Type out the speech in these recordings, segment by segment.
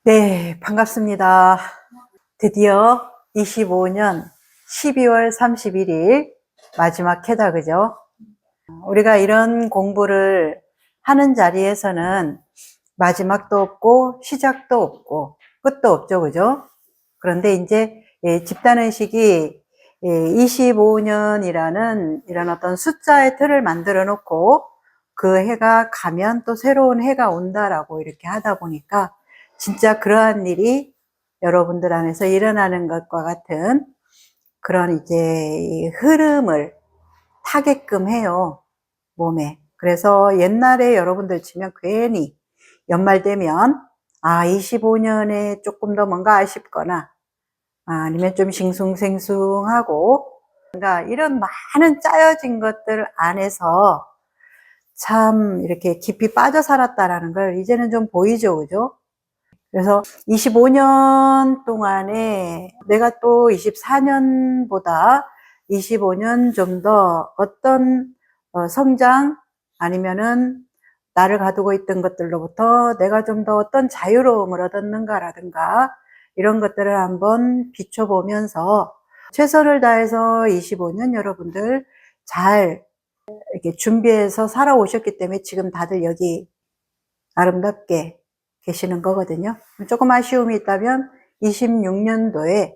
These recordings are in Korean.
네, 반갑습니다. 드디어 25년 12월 31일 마지막 해다, 그죠? 우리가 이런 공부를 하는 자리에서는 마지막도 없고 시작도 없고 끝도 없죠, 그죠? 그런데 이제 집단의식이 25년이라는 이런 어떤 숫자의 틀을 만들어 놓고 그 해가 가면 또 새로운 해가 온다라고 이렇게 하다 보니까 진짜 그러한 일이 여러분들 안에서 일어나는 것과 같은 그런 이제 이 흐름을 타게끔 해요, 몸에. 그래서 옛날에 여러분들 치면 괜히 연말 되면 25년에 조금 더 뭔가 아쉽거나 아니면 좀 싱숭생숭하고 그러니까 이런 많은 짜여진 것들 안에서 참 이렇게 깊이 빠져 살았다라는 걸 이제는 좀 보이죠, 그죠? 그래서 25년 동안에 내가 또 24년보다 25년 좀 더 어떤 성장 아니면은 나를 가두고 있던 것들로부터 내가 좀 더 어떤 자유로움을 얻었는가라든가 이런 것들을 한번 비춰보면서 최선을 다해서 25년 여러분들 잘 이렇게 준비해서 살아오셨기 때문에 지금 다들 여기 아름답게 계시는 거거든요. 조금 아쉬움이 있다면 26년도에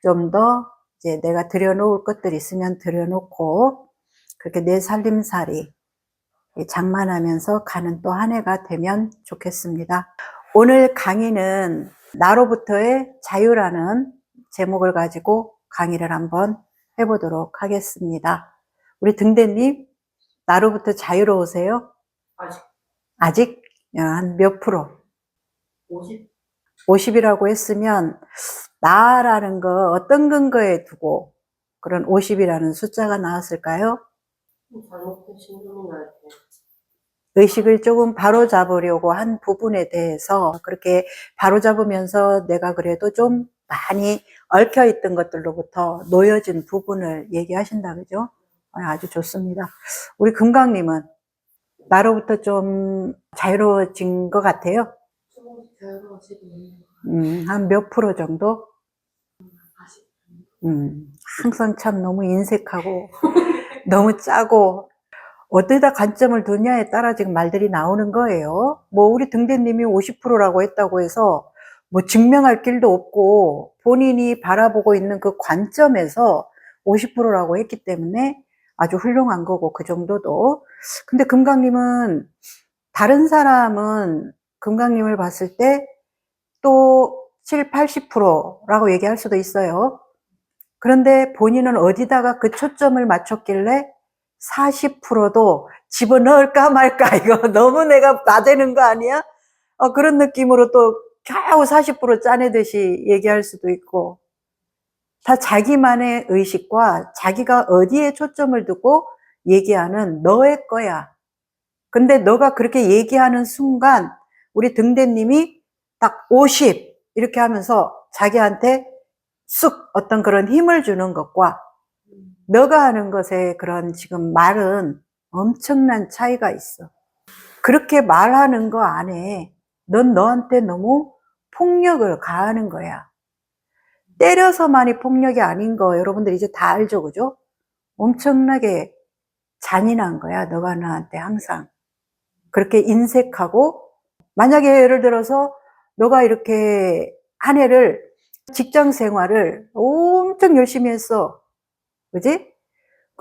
좀 더 이제 내가 들여놓을 것들이 있으면 들여놓고 그렇게 내 살림살이 장만하면서 가는 또 한 해가 되면 좋겠습니다. 오늘 강의는 나로부터의 자유라는 제목을 가지고 강의를 한번 해보도록 하겠습니다. 우리 등대님, 나로부터 자유로우세요? 아직? 한 몇 프로? 50. 50이라고 했으면 나라는 거 어떤 근거에 두고 그런 50이라는 숫자가 나왔을까요? 잘못된 신분인 것 같아요. 의식을 조금 바로잡으려고 한 부분에 대해서 그렇게 바로잡으면서 내가 그래도 좀 많이 얽혀있던 것들로부터 놓여진 부분을 얘기하신다, 그죠? 아주 좋습니다. 우리 금강님은 나로부터 좀 자유로워진 것 같아요? 조금씩 자유로워지고 있는 한 몇 프로 정도? 40. 항상 참 너무 인색하고 너무 짜고 어디다 관점을 두냐에 따라 지금 말들이 나오는 거예요. 뭐 우리 등대님이 50%라고 했다고 해서 뭐 증명할 길도 없고 본인이 바라보고 있는 그 관점에서 50%라고 했기 때문에 아주 훌륭한 거고 그 정도도. 근데 금강님은 다른 사람은 금강님을 봤을 때 또 7, 80%라고 얘기할 수도 있어요. 그런데 본인은 어디다가 그 초점을 맞췄길래 40%도 집어넣을까 말까 이거 너무 내가 나대는 거 아니야? 그런 느낌으로 또 겨우 40% 짜내듯이 얘기할 수도 있고 다 자기만의 의식과 자기가 어디에 초점을 두고 얘기하는 너의 거야. 근데 너가 그렇게 얘기하는 순간 우리 등대님이 딱 50 이렇게 하면서 자기한테 쑥 어떤 그런 힘을 주는 것과 너가 하는 것에 그런 지금 말은 엄청난 차이가 있어. 그렇게 말하는 거 안에 넌 너한테 너무 폭력을 가하는 거야. 때려서만이 폭력이 아닌 거 여러분들 이제 다 알죠, 그죠? 엄청나게 잔인한 거야, 너가 나한테 항상. 그렇게 인색하고 만약에 예를 들어서 너가 이렇게 한 해를 직장 생활을 엄청 열심히 했어. 그지?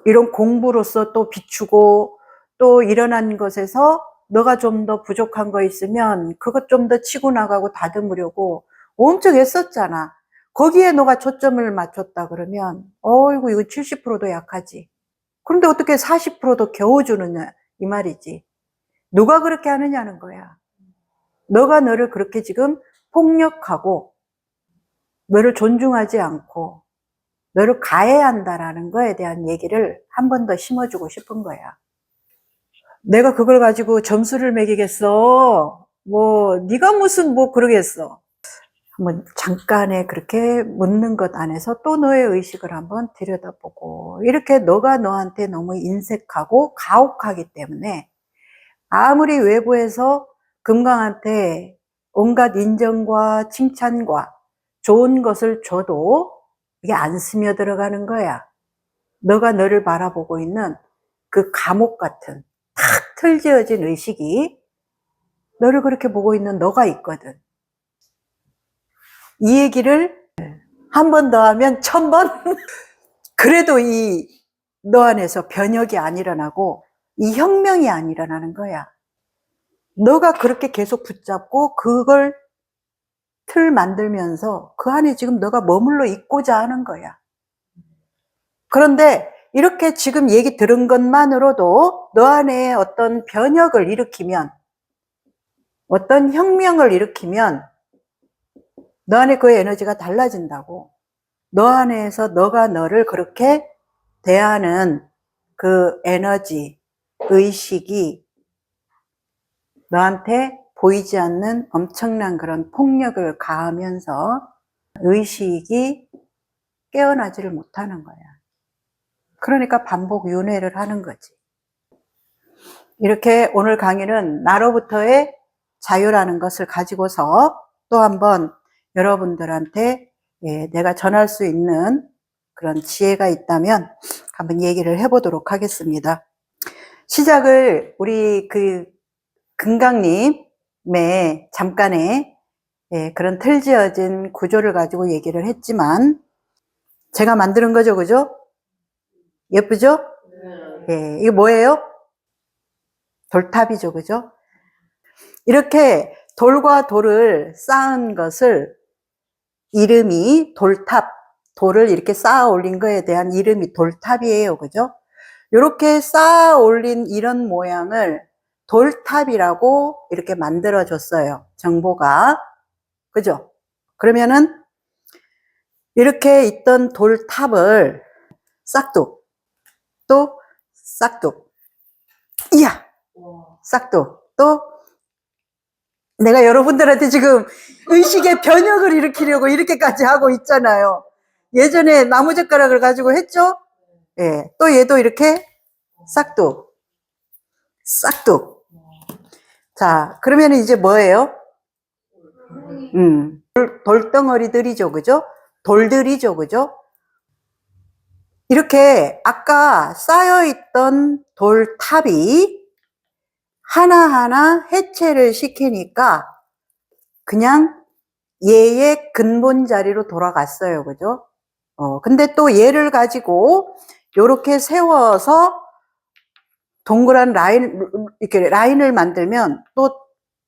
이런 공부로서 또 비추고 또 일어난 것에서 너가 좀 더 부족한 거 있으면 그것 좀 더 치고 나가고 다듬으려고 엄청 애썼잖아. 거기에 너가 초점을 맞췄다 그러면 어이구 이거 70%도 약하지. 그런데 어떻게 40%도 겨우 주느냐 이 말이지. 누가 그렇게 하느냐는 거야. 너가 너를 그렇게 지금 폭력하고 너를 존중하지 않고 너를 가해한다라는 거에 대한 얘기를 한 번 더 심어주고 싶은 거야. 내가 그걸 가지고 점수를 매기겠어? 뭐 네가 무슨 뭐 그러겠어? 한번 잠깐의 그렇게 묻는 것 안에서 또 너의 의식을 한번 들여다보고 이렇게 너가 너한테 너무 인색하고 가혹하기 때문에 아무리 외부에서 금강한테 온갖 인정과 칭찬과 좋은 것을 줘도 이게 안 스며 들어가는 거야. 너가 너를 바라보고 있는 그 감옥 같은 탁 틀지어진 의식이 너를 그렇게 보고 있는 너가 있거든. 이 얘기를 한 번 더 하면 1000번? 그래도 이 너 안에서 변혁이 안 일어나고 이 혁명이 안 일어나는 거야. 너가 그렇게 계속 붙잡고 그걸 틀 만들면서 그 안에 지금 너가 머물러 있고자 하는 거야. 그런데 이렇게 지금 얘기 들은 것만으로도 너 안에 어떤 변혁을 일으키면, 어떤 혁명을 일으키면 너 안에 그 에너지가 달라진다고. 너 안에서 너가 너를 그렇게 대하는 그 에너지, 의식이 너한테 보이지 않는 엄청난 그런 폭력을 가하면서 의식이 깨어나지를 못하는 거야. 그러니까 반복 윤회를 하는 거지. 이렇게 오늘 강의는 나로부터의 자유라는 것을 가지고서 또 한번 여러분들한테 내가 전할 수 있는 그런 지혜가 있다면 한번 얘기를 해보도록 하겠습니다. 시작을 우리 그 금강님의 잠깐의 그런 틀지어진 구조를 가지고 얘기를 했지만 제가 만드는 거죠, 그죠? 예쁘죠? 예, 이게 뭐예요? 돌탑이죠, 그죠? 이렇게 돌과 돌을 쌓은 것을 이름이 돌탑, 돌을 이렇게 쌓아 올린 거에 대한 이름이 돌탑이에요, 그죠? 이렇게 쌓아 올린 이런 모양을 돌탑이라고 이렇게 만들어 줬어요, 정보가. 그죠? 그러면은 이렇게 있던 돌탑을 싹둑, 또 싹둑, 이야! 싹둑, 또 내가 여러분들한테 지금 의식의 변혁을 일으키려고 이렇게까지 하고 있잖아요. 예전에 나무젓가락을 가지고 했죠? 예. 또 얘도 이렇게 싹둑, 싹둑. 자, 그러면 이제 뭐예요? 돌덩어리들이죠, 그죠? 돌들이죠, 그죠? 이렇게 아까 쌓여있던 돌탑이 하나하나 해체를 시키니까 그냥 얘의 근본 자리로 돌아갔어요, 그죠? 근데 또 얘를 가지고 요렇게 세워서 동그란 이렇게 라인을 만들면 또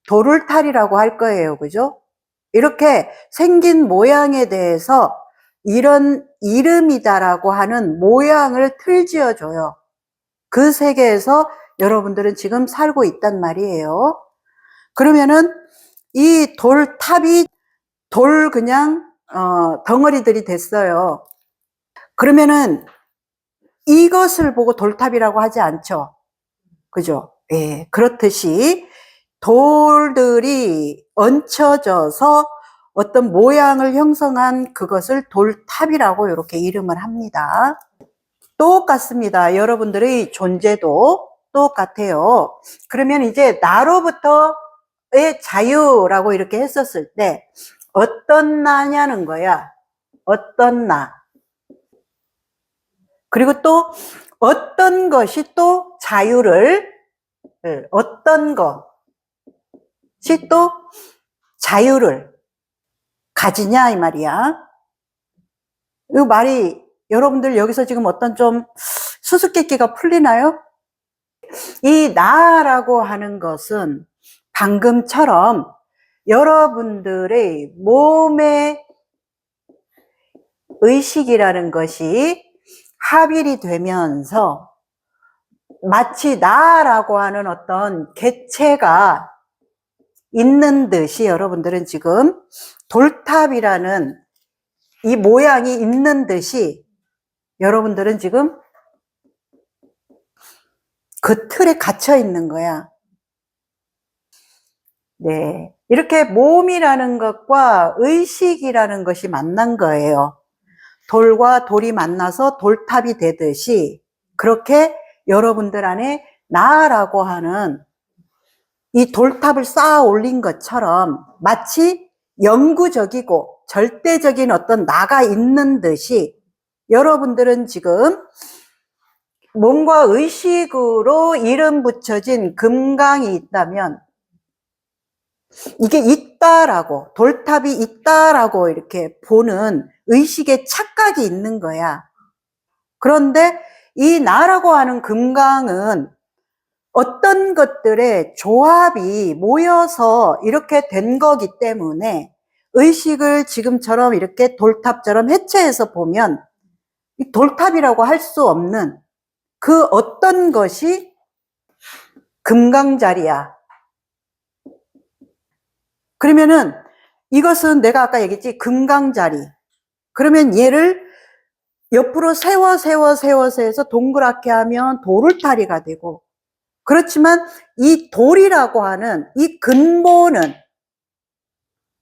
도를탈이라고 할 거예요, 그죠? 이렇게 생긴 모양에 대해서 이런 이름이다라고 하는 모양을 틀지어줘요. 그 세계에서 여러분들은 지금 살고 있단 말이에요. 그러면은 이 돌탑이 돌 그냥 덩어리들이 됐어요. 그러면은 이것을 보고 돌탑이라고 하지 않죠. 그죠? 예, 그렇듯이 돌들이 얹혀져서 어떤 모양을 형성한 그것을 돌탑이라고 이렇게 이름을 합니다. 똑같습니다. 여러분들의 존재도 똑같아요. 그러면 이제 나로부터의 자유라고 이렇게 했었을 때 어떤 나냐는 거야. 어떤 나. 그리고 또 어떤 것이 또 자유를, 어떤 것이 또 자유를 가지냐 이 말이야. 이 말이 여러분들 여기서 지금 어떤 좀 수수께끼가 풀리나요? 이 나라고 하는 것은 방금처럼 여러분들의 몸의 의식이라는 것이 합일이 되면서 마치 나라고 하는 어떤 객체가 있는 듯이 여러분들은 지금 돌탑이라는 이 모양이 있는 듯이 여러분들은 지금 그 틀에 갇혀 있는 거야. 네. 이렇게 몸이라는 것과 의식이라는 것이 만난 거예요. 돌과 돌이 만나서 돌탑이 되듯이 그렇게 여러분들 안에 나라고 하는 이 돌탑을 쌓아 올린 것처럼 마치 영구적이고 절대적인 어떤 나가 있는 듯이 여러분들은 지금 몸과 의식으로 이름 붙여진 금강이 있다면 이게 있다라고, 돌탑이 있다라고 이렇게 보는 의식의 착각이 있는 거야. 그런데 이 나라고 하는 금강은 어떤 것들의 조합이 모여서 이렇게 된 거기 때문에 의식을 지금처럼 이렇게 돌탑처럼 해체해서 보면 이 돌탑이라고 할 수 없는 그 어떤 것이 금강자리야. 그러면은 이것은 내가 아까 얘기했지, 금강자리. 그러면 얘를 옆으로 세워서 해서 동그랗게 하면 도를타리가 되고, 그렇지만 이 돌이라고 하는 이 근본은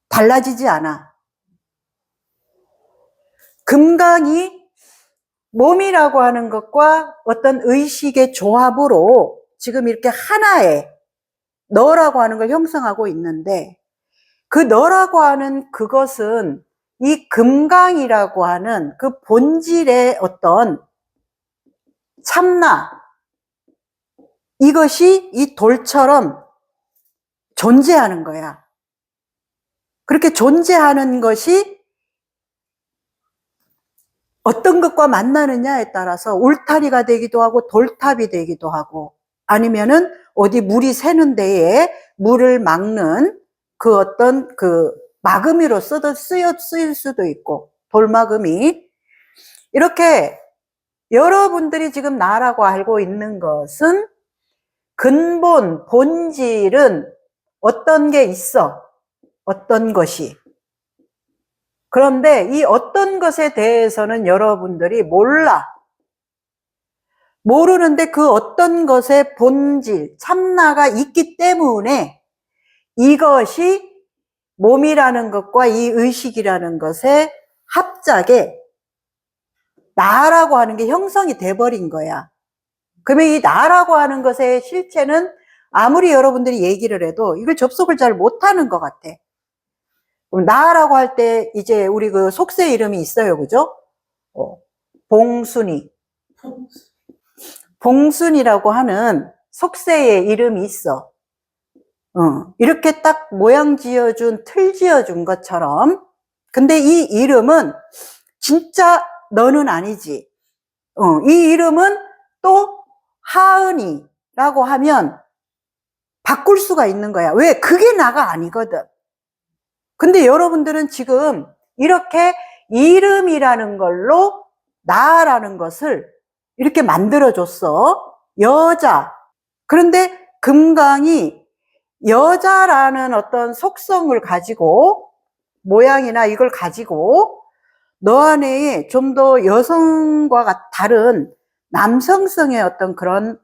달라지지 않아. 금강이 몸이라고 하는 것과 어떤 의식의 조합으로 지금 이렇게 하나의 너라고 하는 걸 형성하고 있는데, 그 너라고 하는 그것은 이 금강이라고 하는 그 본질의 어떤 참나, 이것이 이 돌처럼 존재하는 거야. 그렇게 존재하는 것이 어떤 것과 만나느냐에 따라서 울타리가 되기도 하고 돌탑이 되기도 하고, 아니면은 어디 물이 새는 데에 물을 막는 그 어떤 그 마금이로 쓰일 수도 있고, 돌마금이. 이렇게 여러분들이 지금 나라고 알고 있는 것은 근본, 본질은 어떤 게 있어. 어떤 것이. 그런데 이 어떤 것에 대해서는 여러분들이 몰라. 모르는데 그 어떤 것의 본질, 참나가 있기 때문에 이것이 몸이라는 것과 이 의식이라는 것의 합작에 나라고 하는 게 형성이 돼버린 거야. 그러면 이 나라고 하는 것의 실체는 아무리 여러분들이 얘기를 해도 이걸 접속을 잘 못하는 것 같아. 나라고 할 때 이제 우리 그 속세 이름이 있어요, 그죠? 봉순이. 봉순이라고 하는 속세의 이름이 있어. 이렇게 딱 모양 지어준, 틀 지어준 것처럼. 근데 이 이름은 진짜 너는 아니지. 이 이름은 또 하은이라고 하면 바꿀 수가 있는 거야. 왜? 그게 나가 아니거든. 근데 여러분들은 지금 이렇게 이름이라는 걸로 나라는 것을 이렇게 만들어줬어. 여자. 그런데 금강이 여자라는 어떤 속성을 가지고, 모양이나 이걸 가지고 너 안에 좀 더 여성과 다른 남성성의 어떤 그런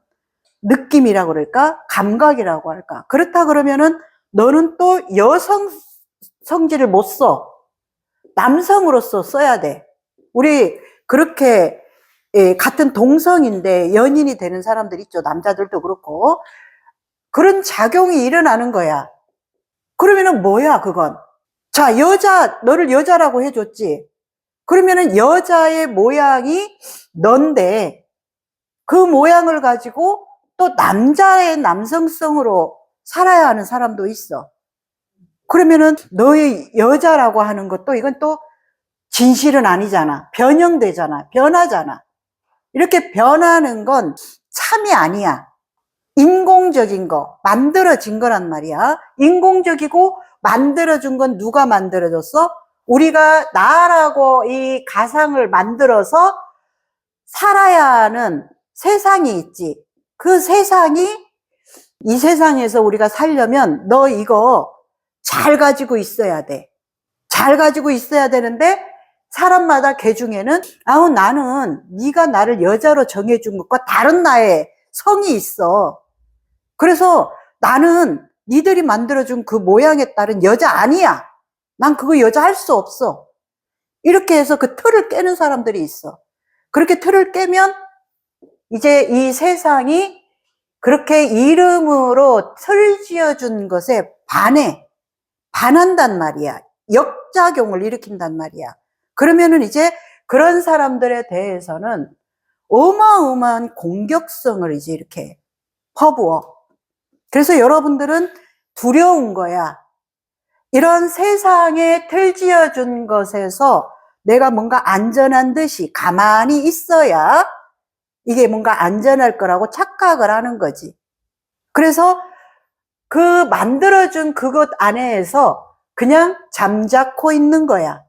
느낌이라고 그럴까? 감각이라고 할까? 그렇다 그러면은 너는 또 여성 성질을 못 써. 남성으로서 써야 돼. 우리 그렇게 같은 동성인데 연인이 되는 사람들 있죠. 남자들도 그렇고. 그런 작용이 일어나는 거야. 그러면은 뭐야, 그건? 자, 너를 여자라고 해줬지. 그러면은 여자의 모양이 넌데, 그 모양을 가지고 또 남자의 남성성으로 살아야 하는 사람도 있어. 그러면은 너의 여자라고 하는 것도 이건 또 진실은 아니잖아. 변형되잖아. 변하잖아. 이렇게 변하는 건 참이 아니야. 인공적인 거, 만들어진 거란 말이야. 인공적이고 만들어준 건 누가 만들어줬어? 우리가 나라고 이 가상을 만들어서 살아야 하는 세상이 있지. 그 세상이, 이 세상에서 우리가 살려면 너 이거 잘 가지고 있어야 돼. 잘 가지고 있어야 되는데 사람마다 개 중에는 나는 네가 나를 여자로 정해준 것과 다른 나의 성이 있어. 그래서 나는 니들이 만들어준 그 모양에 따른 여자 아니야. 난 그거 여자 할 수 없어. 이렇게 해서 그 틀을 깨는 사람들이 있어. 그렇게 틀을 깨면 이제 이 세상이 그렇게 이름으로 틀 지어준 것에 반한단 말이야. 역작용을 일으킨단 말이야. 그러면은 이제 그런 사람들에 대해서는 어마어마한 공격성을 이제 이렇게 퍼부어. 그래서 여러분들은 두려운 거야. 이런 세상에 틀 지어준 것에서 내가 뭔가 안전한 듯이 가만히 있어야 이게 뭔가 안전할 거라고 착각을 하는 거지. 그래서 그 만들어준 그것 안에서 그냥 잠자코 있는 거야.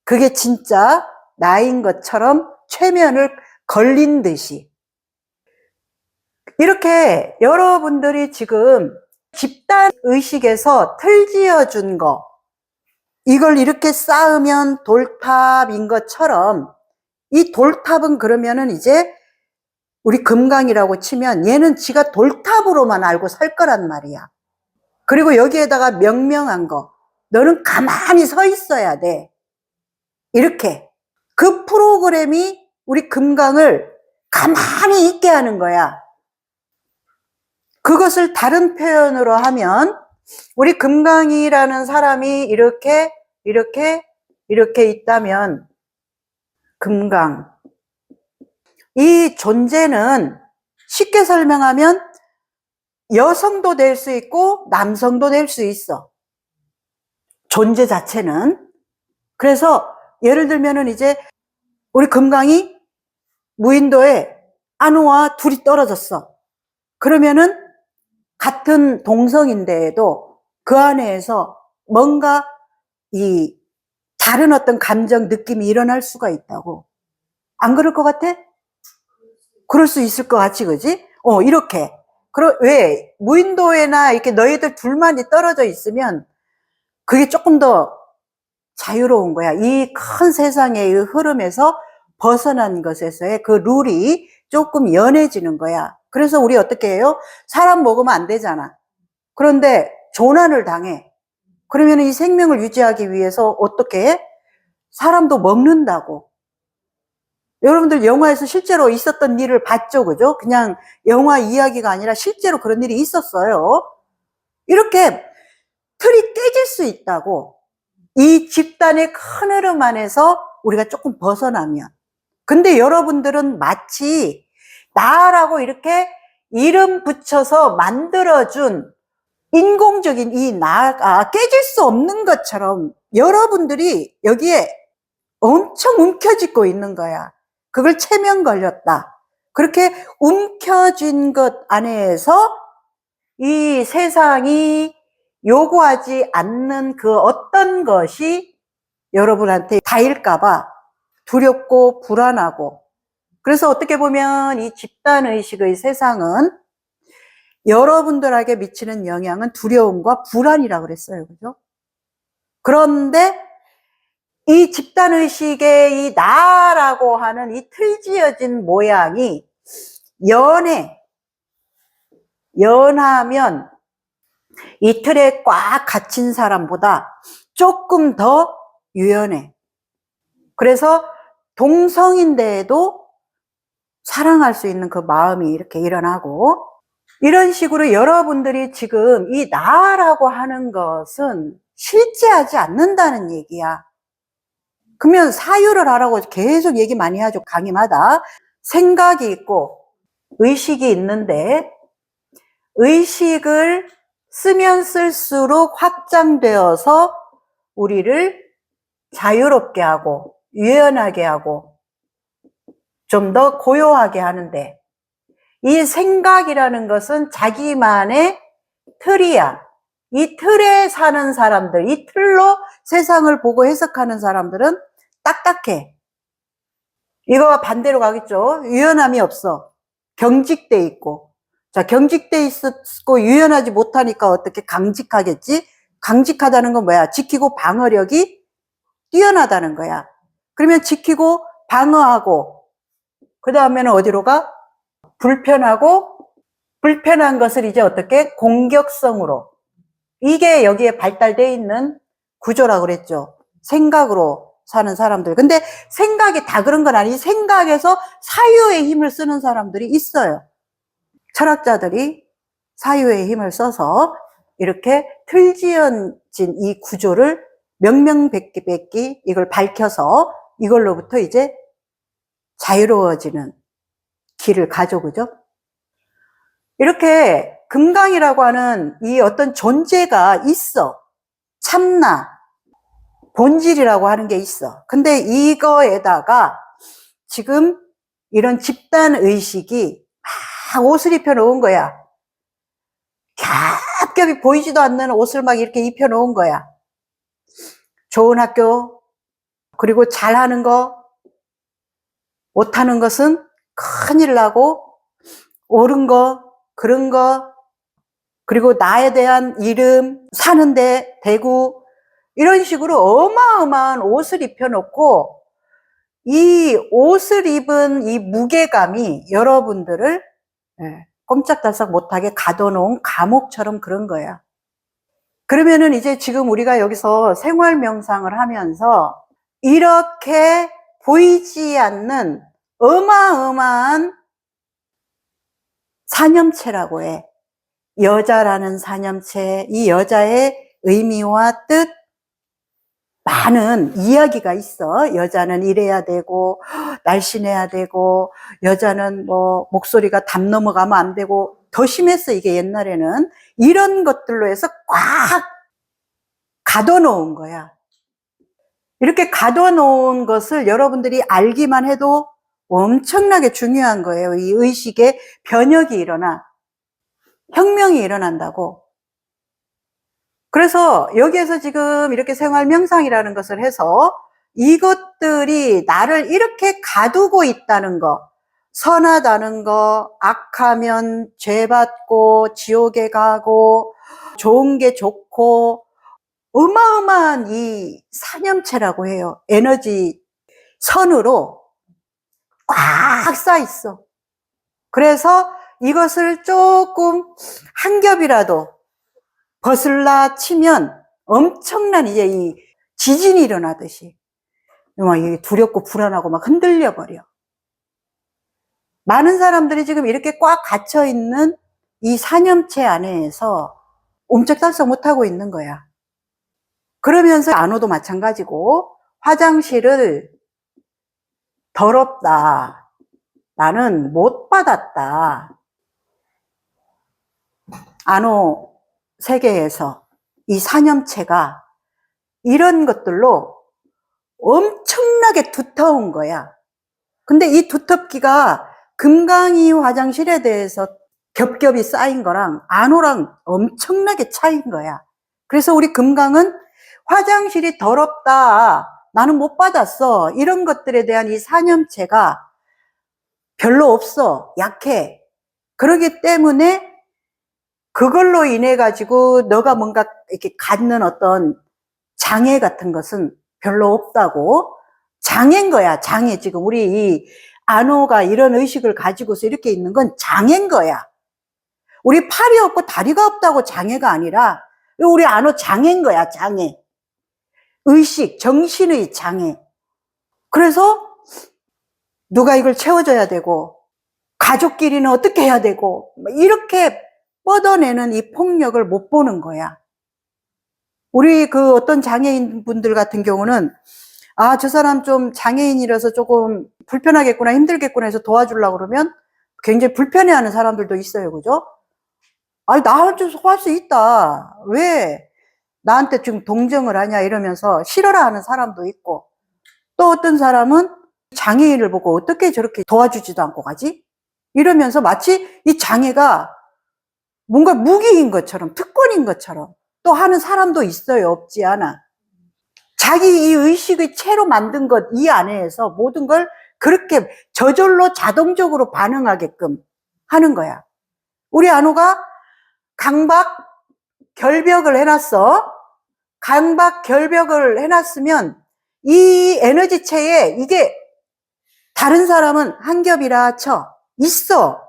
그게 진짜 나인 것처럼 최면을 걸린 듯이. 이렇게 여러분들이 지금 집단 의식에서 틀 지어준 거, 이걸 이렇게 쌓으면 돌탑인 것처럼 이 돌탑은 그러면은 이제 우리 금강이라고 치면 얘는 지가 돌탑으로만 알고 살 거란 말이야. 그리고 여기에다가 명명한 거, 너는 가만히 서 있어야 돼. 이렇게. 그 프로그램이 우리 금강을 가만히 있게 하는 거야. 그것을 다른 표현으로 하면 우리 금강이라는 사람이 이렇게 있다면 금강, 이 존재는 쉽게 설명하면 여성도 될 수 있고 남성도 될 수 있어. 존재 자체는. 그래서 예를 들면은 이제 우리 금강이 무인도에 안우와 둘이 떨어졌어. 그러면은 같은 동성인데에도 그 안에서 뭔가 이 다른 어떤 감정, 느낌이 일어날 수가 있다고. 안 그럴 것 같아? 그럴 수 있을 것 같지, 그지? 이렇게. 왜? 무인도에나 이렇게 너희들 둘만이 떨어져 있으면 그게 조금 더 자유로운 거야. 이 큰 세상의 흐름에서 벗어난 것에서의 그 룰이 조금 연해지는 거야. 그래서 우리 어떻게 해요? 사람 먹으면 안 되잖아. 그런데 조난을 당해. 그러면 이 생명을 유지하기 위해서 어떻게 해? 사람도 먹는다고. 여러분들 영화에서 실제로 있었던 일을 봤죠, 그죠? 그냥 영화 이야기가 아니라 실제로 그런 일이 있었어요. 이렇게 틀이 깨질 수 있다고. 이 집단의 큰 흐름 안에서 우리가 조금 벗어나면. 근데 여러분들은 마치 나라고 이렇게 이름 붙여서 만들어준 인공적인 이 나가 깨질 수 없는 것처럼 여러분들이 여기에 엄청 움켜쥐고 있는 거야. 그걸 체면 걸렸다. 그렇게 움켜쥔 것 안에서 이 세상이 요구하지 않는 그 어떤 것이 여러분한테 닿을까봐 두렵고 불안하고. 그래서 어떻게 보면 이 집단의식의 세상은 여러분들에게 미치는 영향은 두려움과 불안이라고 그랬어요. 그죠? 그런데 이 집단의식의 이 나라고 하는 이 틀지어진 모양이 연하면 이 틀에 꽉 갇힌 사람보다 조금 더 유연해. 그래서 동성인데에도 사랑할 수 있는 그 마음이 이렇게 일어나고, 이런 식으로 여러분들이 지금 이 나라고 하는 것은 실제하지 않는다는 얘기야. 그러면 사유를 하라고 계속 얘기 많이 하죠. 강의마다. 생각이 있고 의식이 있는데 의식을 쓰면 쓸수록 확장되어서 우리를 자유롭게 하고 유연하게 하고 좀 더 고요하게 하는데, 이 생각이라는 것은 자기만의 틀이야. 이 틀에 사는 사람들, 이 틀로 세상을 보고 해석하는 사람들은 딱딱해. 이거와 반대로 가겠죠. 유연함이 없어. 경직돼 있고. 자, 경직돼 있고 유연하지 못하니까 어떻게 강직하겠지? 강직하다는 건 뭐야? 지키고 방어력이 뛰어나다는 거야. 그러면 지키고 방어하고 그 다음에는 어디로 가? 불편한 것을 이제 어떻게? 공격성으로. 이게 여기에 발달되어 있는 구조라고 그랬죠. 생각으로 사는 사람들. 근데 생각이 다 그런 건 아니지. 생각에서 사유의 힘을 쓰는 사람들이 있어요. 철학자들이 사유의 힘을 써서 이렇게 틀지어진 이 구조를 명명백기 이걸 밝혀서 이걸로부터 이제 자유로워지는 길을 가죠, 그죠? 이렇게 금강이라고 하는 이 어떤 존재가 있어. 참나, 본질이라고 하는 게 있어. 근데 이거에다가 지금 이런 집단 의식이 막 옷을 입혀 놓은 거야. 겹겹이 보이지도 않는 옷을 막 이렇게 입혀 놓은 거야. 좋은 학교, 그리고 잘하는 거, 못하는 것은 큰일 나고, 옳은 거, 그런 거, 그리고 나에 대한 이름, 사는데, 대구, 이런 식으로 어마어마한 옷을 입혀놓고, 이 옷을 입은 이 무게감이 여러분들을 꼼짝달싹 못하게 가둬놓은 감옥처럼 그런 거야. 그러면은 이제 지금 우리가 여기서 생활 명상을 하면서 이렇게 보이지 않는 어마어마한 사념체라고 해. 여자라는 사념체, 이 여자의 의미와 뜻, 많은 이야기가 있어. 여자는 이래야 되고, 날씬해야 되고, 여자는 뭐, 목소리가 담 넘어가면 안 되고, 더 심했어, 이게 옛날에는. 이런 것들로 해서 꽉 가둬놓은 거야. 이렇게 가둬놓은 것을 여러분들이 알기만 해도 엄청나게 중요한 거예요. 이 의식의 변혁이 일어나. 혁명이 일어난다고. 그래서 여기에서 지금 이렇게 생활 명상이라는 것을 해서 이것들이 나를 이렇게 가두고 있다는 거, 선하다는 거, 악하면 죄 받고 지옥에 가고 좋은 게 좋고 어마어마한 이 사념체라고 해요. 에너지 선으로 꽉 쌓여 있어. 그래서 이것을 조금 한 겹이라도 벗을라 치면 엄청난 이제 이 지진이 일어나듯이 막 두렵고 불안하고 막 흔들려 버려. 많은 사람들이 지금 이렇게 꽉 갇혀 있는 이 사념체 안에서 옴짝달싹 못하고 있는 거야. 그러면서 안호도 마찬가지고 화장실을 더럽다. 나는 못 받았다. 안호 세계에서 이 사념체가 이런 것들로 엄청나게 두터운 거야. 근데 이 두텁기가 금강이 화장실에 대해서 겹겹이 쌓인 거랑 안호랑 엄청나게 차이인 거야. 그래서 우리 금강은 화장실이 더럽다. 나는 못 받았어. 이런 것들에 대한 이 사념체가 별로 없어. 약해. 그러기 때문에 그걸로 인해 가지고 너가 뭔가 이렇게 갖는 어떤 장애 같은 것은 별로 없다고. 장애인 거야. 장애. 지금 우리 이 안호가 이런 의식을 가지고서 이렇게 있는 건 장애인 거야. 우리 팔이 없고 다리가 없다고 장애가 아니라 우리 안호 장애인 거야. 장애. 의식, 정신의 장애. 그래서 누가 이걸 채워줘야 되고 가족끼리는 어떻게 해야 되고 이렇게 뻗어내는 이 폭력을 못 보는 거야. 우리 그 어떤 장애인 분들 같은 경우는 아, 저 사람 좀 장애인이라서 조금 불편하겠구나, 힘들겠구나 해서 도와주려고 그러면 굉장히 불편해하는 사람들도 있어요. 그죠? 아니, 나한테 할 수 있다. 왜 나한테 지금 동정을 하냐 이러면서 싫어라 하는 사람도 있고, 또 어떤 사람은 장애인을 보고 어떻게 저렇게 도와주지도 않고 가지? 이러면서 마치 이 장애가 뭔가 무기인 것처럼, 특권인 것처럼 또 하는 사람도 있어요. 없지 않아. 자기 이 의식의 채로 만든 것 이 안에서 모든 걸 그렇게 저절로 자동적으로 반응하게끔 하는 거야. 우리 안호가 강박 결벽을 해놨어. 강박 결벽을 해놨으면 이 에너지체에 이게 다른 사람은 한 겹이라 쳐. 있어.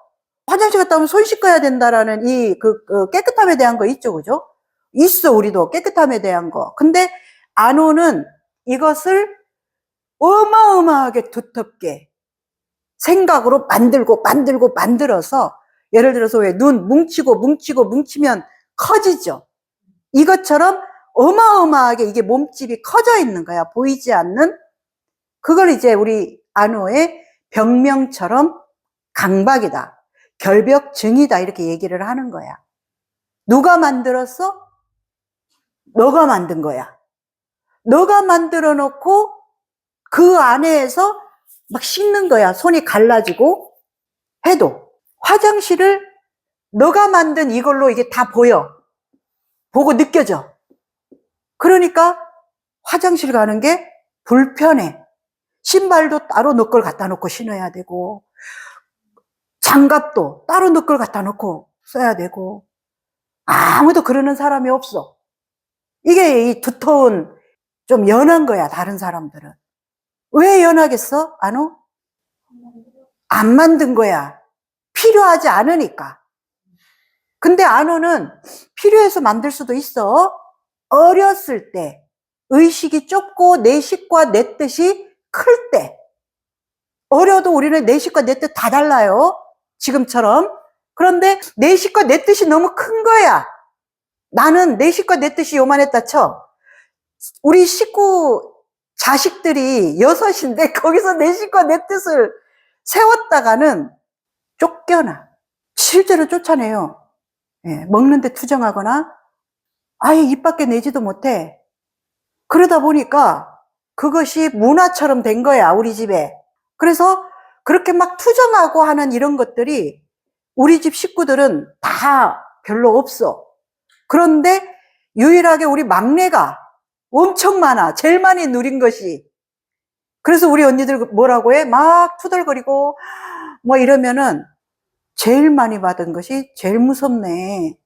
화장실 갔다 오면 손 씻어야 된다라는 이 깨끗함에 대한 거 있죠. 그죠? 있어. 우리도 깨끗함에 대한 거. 근데 안호는 이것을 어마어마하게 두텁게 생각으로 만들고 만들어서 예를 들어서 왜 눈 뭉치면 커지죠. 이것처럼 어마어마하게 이게 몸집이 커져 있는 거야. 보이지 않는. 그걸 이제 우리 안호의 병명처럼 강박이다, 결벽증이다, 이렇게 얘기를 하는 거야. 누가 만들었어? 너가 만든 거야. 너가 만들어 놓고 그 안에서 막 씻는 거야. 손이 갈라지고 해도. 화장실을 너가 만든 이걸로 이게 다 보여. 보고 느껴져. 그러니까 화장실 가는 게 불편해. 신발도 따로 너 걸 갖다 놓고 신어야 되고, 장갑도 따로 너 걸 갖다 놓고 써야 되고, 아무도 그러는 사람이 없어. 이게 이 두터운, 좀 연한 거야, 다른 사람들은. 왜 연하겠어? 안호? 안 만든 거야. 필요하지 않으니까. 근데 안호는 필요해서 만들 수도 있어. 어렸을 때, 의식이 좁고 내 식과 내 뜻이 클 때. 어려도 우리는 내 식과 내 뜻 다 달라요. 지금처럼. 그런데 내 식과 내 뜻이 너무 큰 거야. 나는 내 식과 내 뜻이 요만했다 쳐. 우리 식구 자식들이 6인데 거기서 내 식과 내 뜻을 세웠다가는 쫓겨나. 실제로 쫓아내요. 예, 먹는데 투정하거나 아예 입 밖에 내지도 못해. 그러다 보니까 그것이 문화처럼 된 거야, 우리 집에. 그래서 그렇게 막 투정하고 하는 이런 것들이 우리 집 식구들은 다 별로 없어. 그런데 유일하게 우리 막내가 엄청 많아. 제일 많이 누린 것이. 그래서 우리 언니들 뭐라고 해? 막 투덜거리고 뭐 이러면은 제일 많이 받은 것이 제일 무섭네.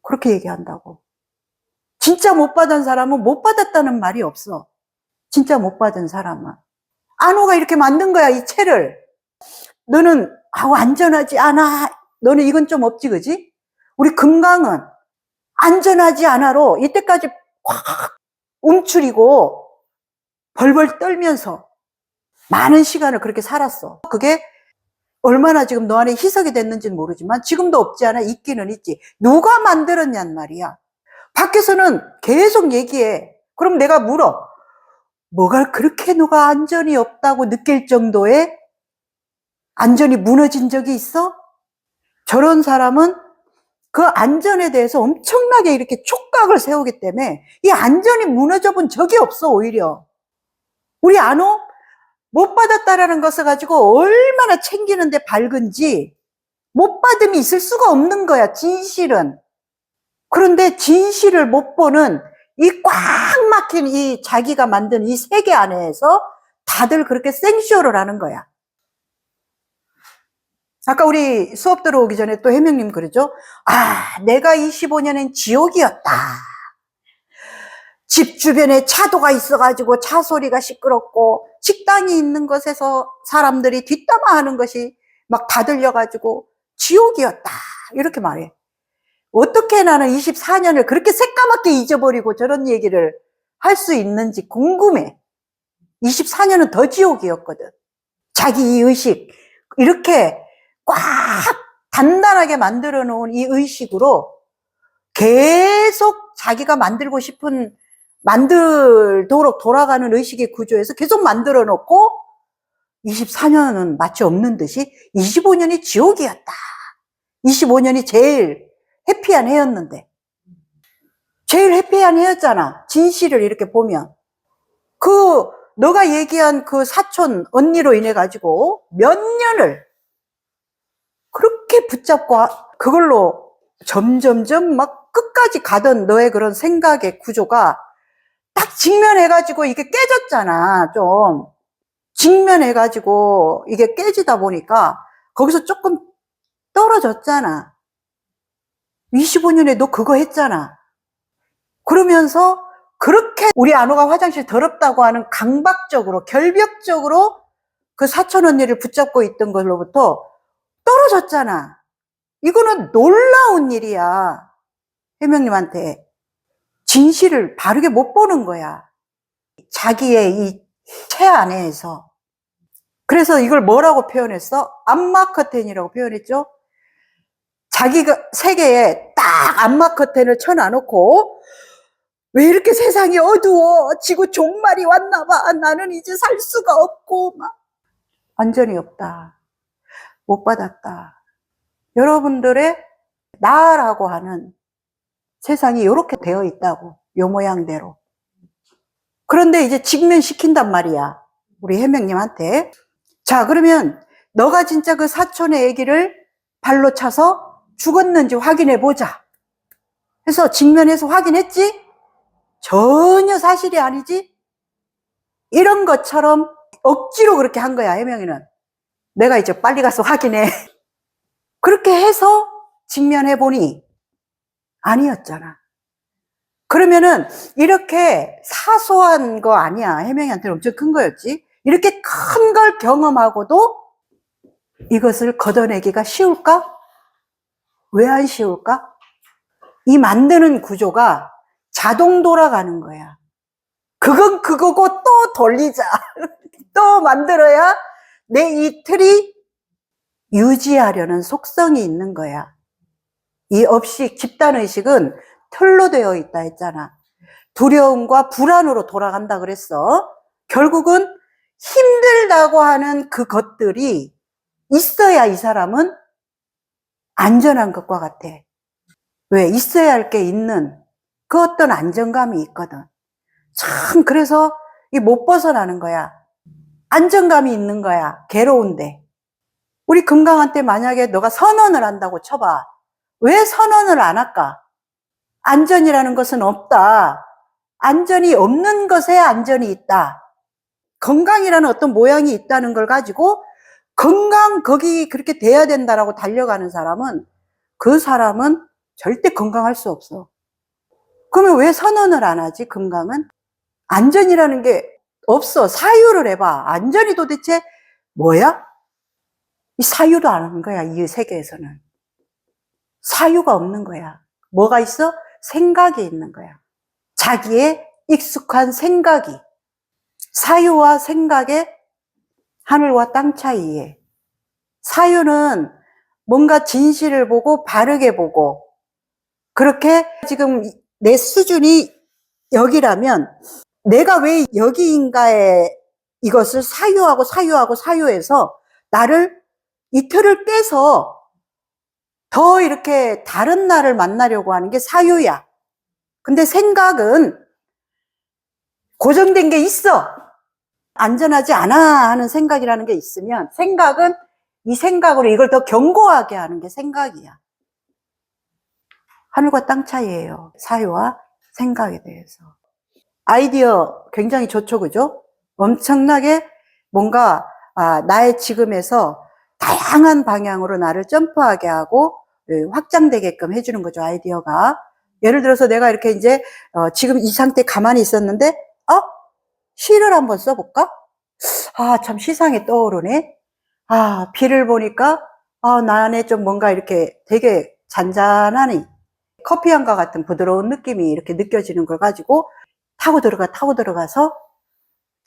그렇게 얘기한다고. 진짜 못 받은 사람은 못 받았다는 말이 없어. 진짜 못 받은 사람은. 안호가 이렇게 만든 거야, 이 채를. 너는 안전하지 않아. 너는 이건 좀 없지, 그지? 우리 금강은 안전하지 않아로 이때까지 확 움츠리고 벌벌 떨면서 많은 시간을 그렇게 살았어. 그게 얼마나 지금 너 안에 희석이 됐는지는 모르지만 지금도 없지 않아? 있기는 있지. 누가 만들었냔 말이야. 밖에서는 계속 얘기해. 그럼 내가 물어. 뭐가 그렇게 너가 안전이 없다고 느낄 정도의 안전이 무너진 적이 있어? 저런 사람은 그 안전에 대해서 엄청나게 이렇게 촉각을 세우기 때문에 이 안전이 무너져 본 적이 없어, 오히려. 우리 안호? 못 받았다라는 것을 가지고 얼마나 챙기는데 밝은지 못 받음이 있을 수가 없는 거야, 진실은. 그런데 진실을 못 보는 이 꽉 막힌 이 자기가 만든 이 세계 안에서 다들 그렇게 생쇼를 하는 거야. 아까 우리 수업 들어오기 전에 또 해명님 그러죠? 내가 25년은 지옥이었다. 집 주변에 차도가 있어가지고 차 소리가 시끄럽고 식당이 있는 곳에서 사람들이 뒷담화하는 것이 막 다 들려가지고 지옥이었다. 이렇게 말해. 어떻게 나는 24년을 그렇게 새까맣게 잊어버리고 저런 얘기를 할 수 있는지 궁금해. 24년은 더 지옥이었거든. 자기 이 의식, 이렇게 꽉 단단하게 만들어 놓은 이 의식으로 계속 자기가 만들고 싶은, 만들도록 돌아가는 의식의 구조에서 계속 만들어 놓고 24년은 마치 없는 듯이 25년이 지옥이었다. 25년이 제일 해피한 해였는데. 제일 해피한 해였잖아. 진실을 이렇게 보면. 너가 얘기한 그 사촌 언니로 인해 가지고 몇 년을 그렇게 붙잡고 그걸로 점점점 막 끝까지 가던 너의 그런 생각의 구조가 딱 직면해가지고 이게 깨졌잖아. 좀 직면해가지고 이게 깨지다 보니까 거기서 조금 떨어졌잖아. 25년에 너 그거 했잖아. 그러면서 그렇게 우리 안호가 화장실 더럽다고 하는 강박적으로, 결벽적으로 그 사촌 언니를 붙잡고 있던 걸로부터 떨어졌잖아. 이거는 놀라운 일이야. 해명님한테. 진실을 바르게 못 보는 거야. 자기의 이 채 안에서. 그래서 이걸 뭐라고 표현했어? 암막 커튼이라고 표현했죠? 자기가 세계에 딱 암막 커튼을 쳐놔놓고 왜 이렇게 세상이 어두워? 지구 종말이 왔나 봐. 나는 이제 살 수가 없고 막 안전이 없다. 못 받았다. 여러분들의 나라고 하는 세상이 이렇게 되어 있다고. 요 모양대로. 그런데 이제 직면시킨단 말이야. 우리 해명님한테. 자, 그러면 너가 진짜 그 사촌의 아기를 발로 차서 죽었는지 확인해 보자. 그래서 직면해서 확인했지? 전혀 사실이 아니지? 이런 것처럼 억지로 그렇게 한 거야, 해명이는. 내가 이제 빨리 가서 확인해. 그렇게 해서 직면해 보니 아니었잖아. 그러면은 이렇게 사소한 거 아니야. 해명이한테는 엄청 큰 거였지. 이렇게 큰 걸 경험하고도 이것을 걷어내기가 쉬울까? 왜 안 쉬울까? 이 만드는 구조가 자동 돌아가는 거야. 그건 그거고 또 돌리자. 또 만들어야 내 이 틀이 유지하려는 속성이 있는 거야. 이 업식, 집단의식은 틀로 되어 있다 했잖아. 두려움과 불안으로 돌아간다 그랬어. 결국은 힘들다고 하는 그 것들이 있어야 이 사람은 안전한 것과 같아. 왜? 있어야 할 게 있는 그 어떤 안정감이 있거든. 참, 그래서 이 못 벗어나는 거야. 안정감이 있는 거야. 괴로운데. 우리 금강한테 만약에 너가 선언을 한다고 쳐봐. 왜 선언을 안 할까? 안전이라는 것은 없다. 안전이 없는 것에 안전이 있다. 건강이라는 어떤 모양이 있다는 걸 가지고 건강 거기 그렇게 돼야 된다라고 달려가는 사람은 그 사람은 절대 건강할 수 없어. 그러면 왜 선언을 안 하지? 건강은? 안전이라는 게 없어. 사유를 해봐. 안전이 도대체 뭐야? 이 사유도 안 하는 거야. 이 세계에서는. 사유가 없는 거야. 뭐가 있어? 생각이 있는 거야. 자기의 익숙한 생각이. 사유와 생각의 하늘과 땅 차이에. 사유는 뭔가 진실을 보고 바르게 보고 그렇게 지금 내 수준이 여기라면 내가 왜 여기인가에 이것을 사유해서 나를 이 틀을 깨서 더 이렇게 다른 나를 만나려고 하는 게 사유야. 근데 생각은 고정된 게 있어. 안전하지 않아 하는 생각이라는 게 있으면 생각은 이 생각으로 이걸 더 견고하게 하는 게 생각이야. 하늘과 땅 차이예요. 사유와 생각에 대해서. 아이디어 굉장히 좋죠, 그죠? 엄청나게 뭔가 나의 지금에서 다양한 방향으로 나를 점프하게 하고 확장되게끔 해주는 거죠, 아이디어가. 예를 들어서 내가 이렇게 이제 지금 이 상태에 가만히 있었는데 시를 한번 써볼까? 참 시상에 떠오르네. 비를 보니까 나 안에 좀 뭔가 이렇게 되게 잔잔하니 커피향과 같은 부드러운 느낌이 이렇게 느껴지는 걸 가지고 타고 들어가서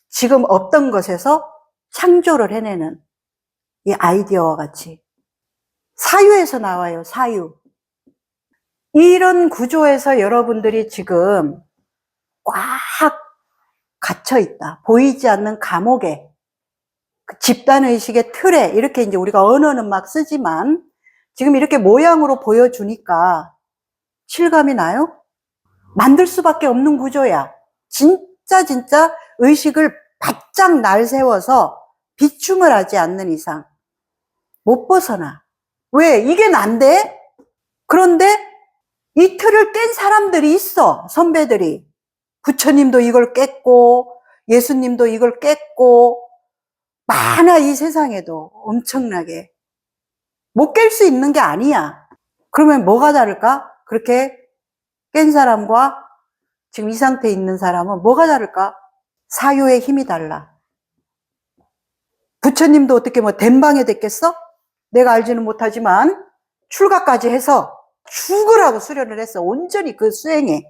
지금 없던 것에서 창조를 해내는 이 아이디어와 같이 사유에서 나와요. 사유. 이런 구조에서 여러분들이 지금 꽉 갇혀 있다. 보이지 않는 감옥에, 그 집단의식의 틀에, 이렇게 이제 우리가 언어는 막 쓰지만 지금 이렇게 모양으로 보여주니까 실감이 나요? 만들 수밖에 없는 구조야. 진짜 의식을 바짝 날세워서 비춤을 하지 않는 이상 못 벗어나. 왜? 이게 난데? 그런데 이 틀을 깬 사람들이 있어. 선배들이. 부처님도 이걸 깼고 예수님도 이걸 깼고 많아. 이 세상에도 엄청나게. 못 깰 수 있는 게 아니야. 그러면 뭐가 다를까? 그렇게 깬 사람과 지금 이 상태에 있는 사람은 뭐가 다를까? 사유의 힘이 달라. 부처님도 어떻게 된방에 됐겠어? 내가 알지는 못하지만 출가까지 해서 죽으라고 수련을 했어. 온전히 그 수행에.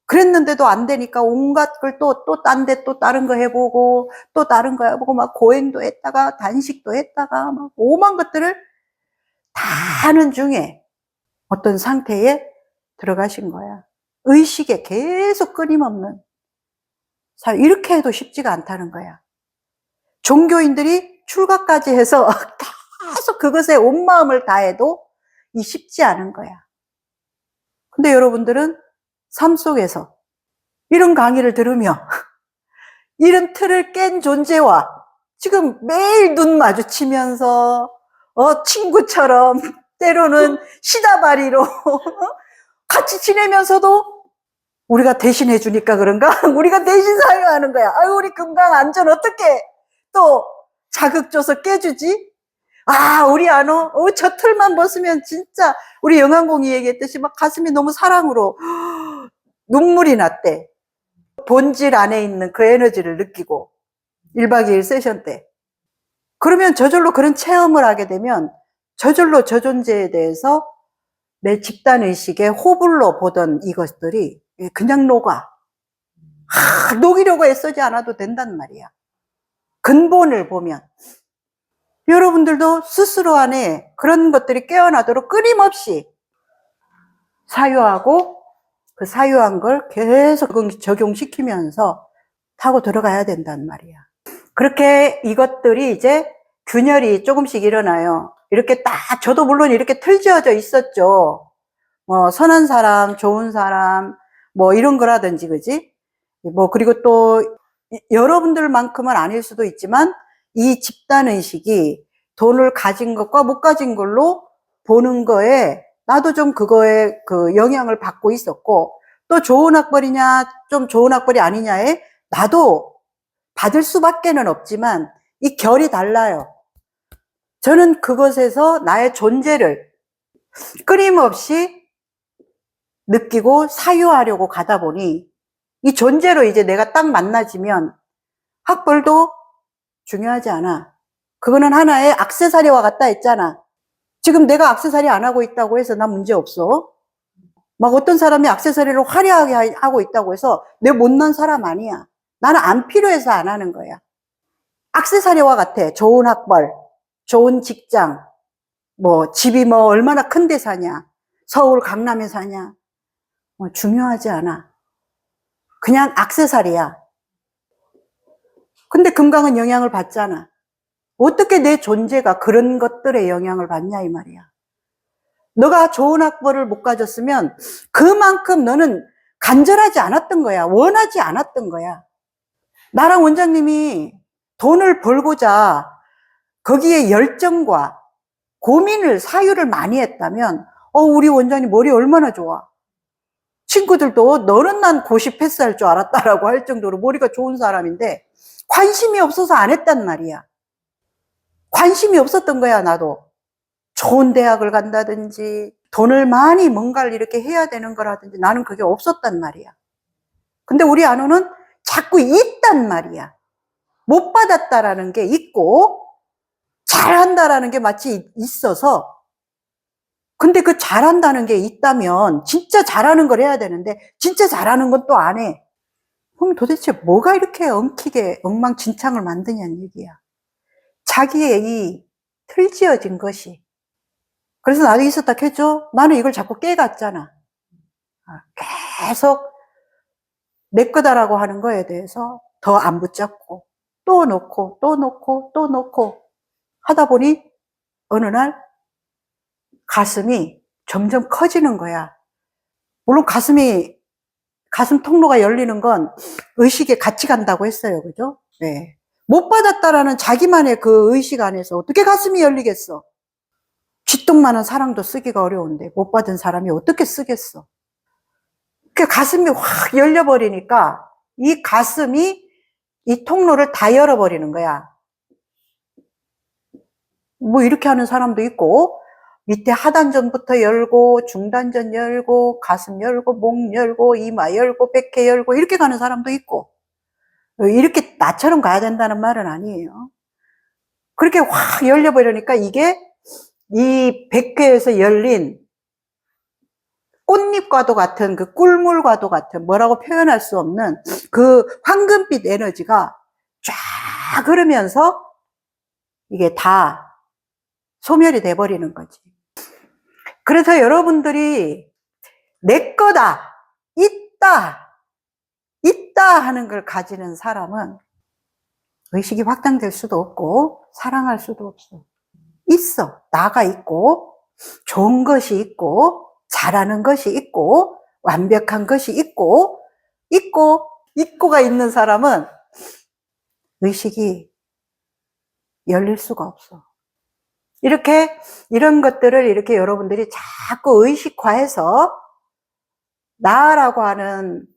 그랬는데도 안 되니까 온갖 걸 또 딴 데 또 다른 거 해보고 또 다른 거 해보고 막 고행도 했다가 단식도 했다가 막 오만 것들을 다 하는 중에 어떤 상태에 들어가신 거야. 의식에 계속 끊임없는 이렇게 해도 쉽지가 않다는 거야. 종교인들이 출가까지 해서 계속 그것에 온 마음을 다해도 이 쉽지 않은 거야. 근데 여러분들은 삶 속에서 이런 강의를 들으며 이런 틀을 깬 존재와 지금 매일 눈 마주치면서 친구처럼 때로는 시다바리로 같이 지내면서도 우리가 대신해 주니까 그런가? 우리가 대신 사용하는 거야. 아유, 우리 건강 안전 어떻게 또 자극 줘서 깨주지? 아, 우리 안어? 저 틀만 벗으면 진짜 우리 영환공이 얘기했듯이 막 가슴이 너무 사랑으로 눈물이 났대. 본질 안에 있는 그 에너지를 느끼고 1박 2일 세션 때. 그러면 저절로 그런 체험을 하게 되면 저절로 저 존재에 대해서 내 집단의식에 호불로 보던 이것들이 그냥 녹아. 녹이려고 애쓰지 않아도 된단 말이야. 근본을 보면. 여러분들도 스스로 안에 그런 것들이 깨어나도록 끊임없이 사유하고 그 사유한 걸 계속 적용시키면서 타고 들어가야 된단 말이야. 그렇게 이것들이 이제 균열이 조금씩 일어나요. 이렇게 딱, 저도 물론 이렇게 틀지어져 있었죠. 선한 사람, 좋은 사람, 이런 거라든지, 그지? 그리고 또, 여러분들만큼은 아닐 수도 있지만, 이 집단의식이 돈을 가진 것과 못 가진 걸로 보는 거에, 나도 좀 그거에 그 영향을 받고 있었고, 또 좋은 학벌이냐, 좀 좋은 학벌이 아니냐에, 나도 받을 수밖에는 없지만, 이 결이 달라요. 저는 그것에서 나의 존재를 끊임없이 느끼고 사유하려고 가다 보니 이 존재로 이제 내가 딱 만나지면 학벌도 중요하지 않아. 그거는 하나의 액세서리와 같다 했잖아. 지금 내가 액세서리 안 하고 있다고 해서 나 문제 없어. 막 어떤 사람이 액세서리를 화려하게 하고 있다고 해서 내가 못난 사람 아니야. 나는 안 필요해서 안 하는 거야. 액세서리와 같아. 좋은 학벌, 좋은 직장, 집이 얼마나 큰 데 사냐, 서울 강남에 사냐, 중요하지 않아. 그냥 액세서리야. 근데 금강은 영향을 받잖아. 어떻게 내 존재가 그런 것들에 영향을 받냐 이 말이야. 너가 좋은 학벌을 못 가졌으면 그만큼 너는 간절하지 않았던 거야. 원하지 않았던 거야. 나랑 원장님이 돈을 벌고자 거기에 열정과 고민을, 사유를 많이 했다면 우리 원장님 머리 얼마나 좋아. 친구들도 너는 난 고시 패스할 줄 알았다라고 할 정도로 머리가 좋은 사람인데 관심이 없어서 안 했단 말이야. 관심이 없었던 거야, 나도. 좋은 대학을 간다든지 돈을 많이 뭔가를 이렇게 해야 되는 거라든지 나는 그게 없었단 말이야. 근데 우리 안호는 자꾸 있단 말이야. 못 받았다라는 게 있고 잘한다라는 게 마치 있어서, 근데 그 잘한다는 게 있다면 진짜 잘하는 걸 해야 되는데 진짜 잘하는 건 또 안 해. 그럼 도대체 뭐가 이렇게 엉키게 엉망진창을 만드냐는 얘기야. 자기의 이 틀지어진 것이. 그래서 나도 있었다 했죠. 나는 이걸 자꾸 깨갔잖아. 계속 내 거다라고 하는 거에 대해서 더 안 붙잡고 또 놓고 또 놓고 또 놓고 하다 보니 어느 날 가슴이 점점 커지는 거야. 물론 가슴 통로가 열리는 건 의식에 같이 간다고 했어요. 그죠? 네. 못 받았다라는 자기만의 그 의식 안에서 어떻게 가슴이 열리겠어? 쥐똥만한 사랑도 쓰기가 어려운데 못 받은 사람이 어떻게 쓰겠어? 그 가슴이 확 열려버리니까 이 가슴이 이 통로를 다 열어버리는 거야. 이렇게 하는 사람도 있고, 밑에 하단전부터 열고, 중단전 열고, 가슴 열고, 목 열고, 이마 열고, 백회 열고, 이렇게 가는 사람도 있고, 이렇게 나처럼 가야 된다는 말은 아니에요. 그렇게 확 열려버리니까 이게 이 백회에서 열린 꽃잎과도 같은 그 꿀물과도 같은 뭐라고 표현할 수 없는 그 황금빛 에너지가 쫙 흐르면서 이게 다 소멸이 돼버리는 거지. 그래서 여러분들이 내 거다, 있다 하는 걸 가지는 사람은 의식이 확장될 수도 없고 사랑할 수도 없어. 있어. 나가 있고 좋은 것이 있고 잘하는 것이 있고 완벽한 것이 있고가 있는 사람은 의식이 열릴 수가 없어. 이런 것들을 이렇게 여러분들이 자꾸 의식화해서 나라고 하는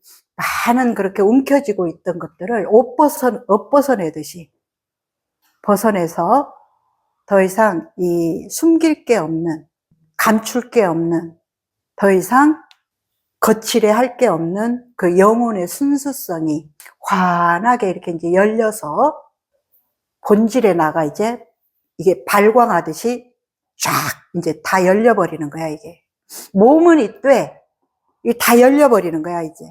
많은 그렇게 움켜쥐고 있던 것들을 옷 벗어내듯이 벗어내서 더 이상 이 숨길 게 없는, 감출 게 없는, 더 이상 거칠해 할 게 없는 그 영혼의 순수성이 환하게 이렇게 이제 열려서 본질에 나가 이제 이게 발광하듯이 쫙 이제 다 열려버리는 거야, 이게. 몸은 있되, 이게 다 열려버리는 거야, 이제.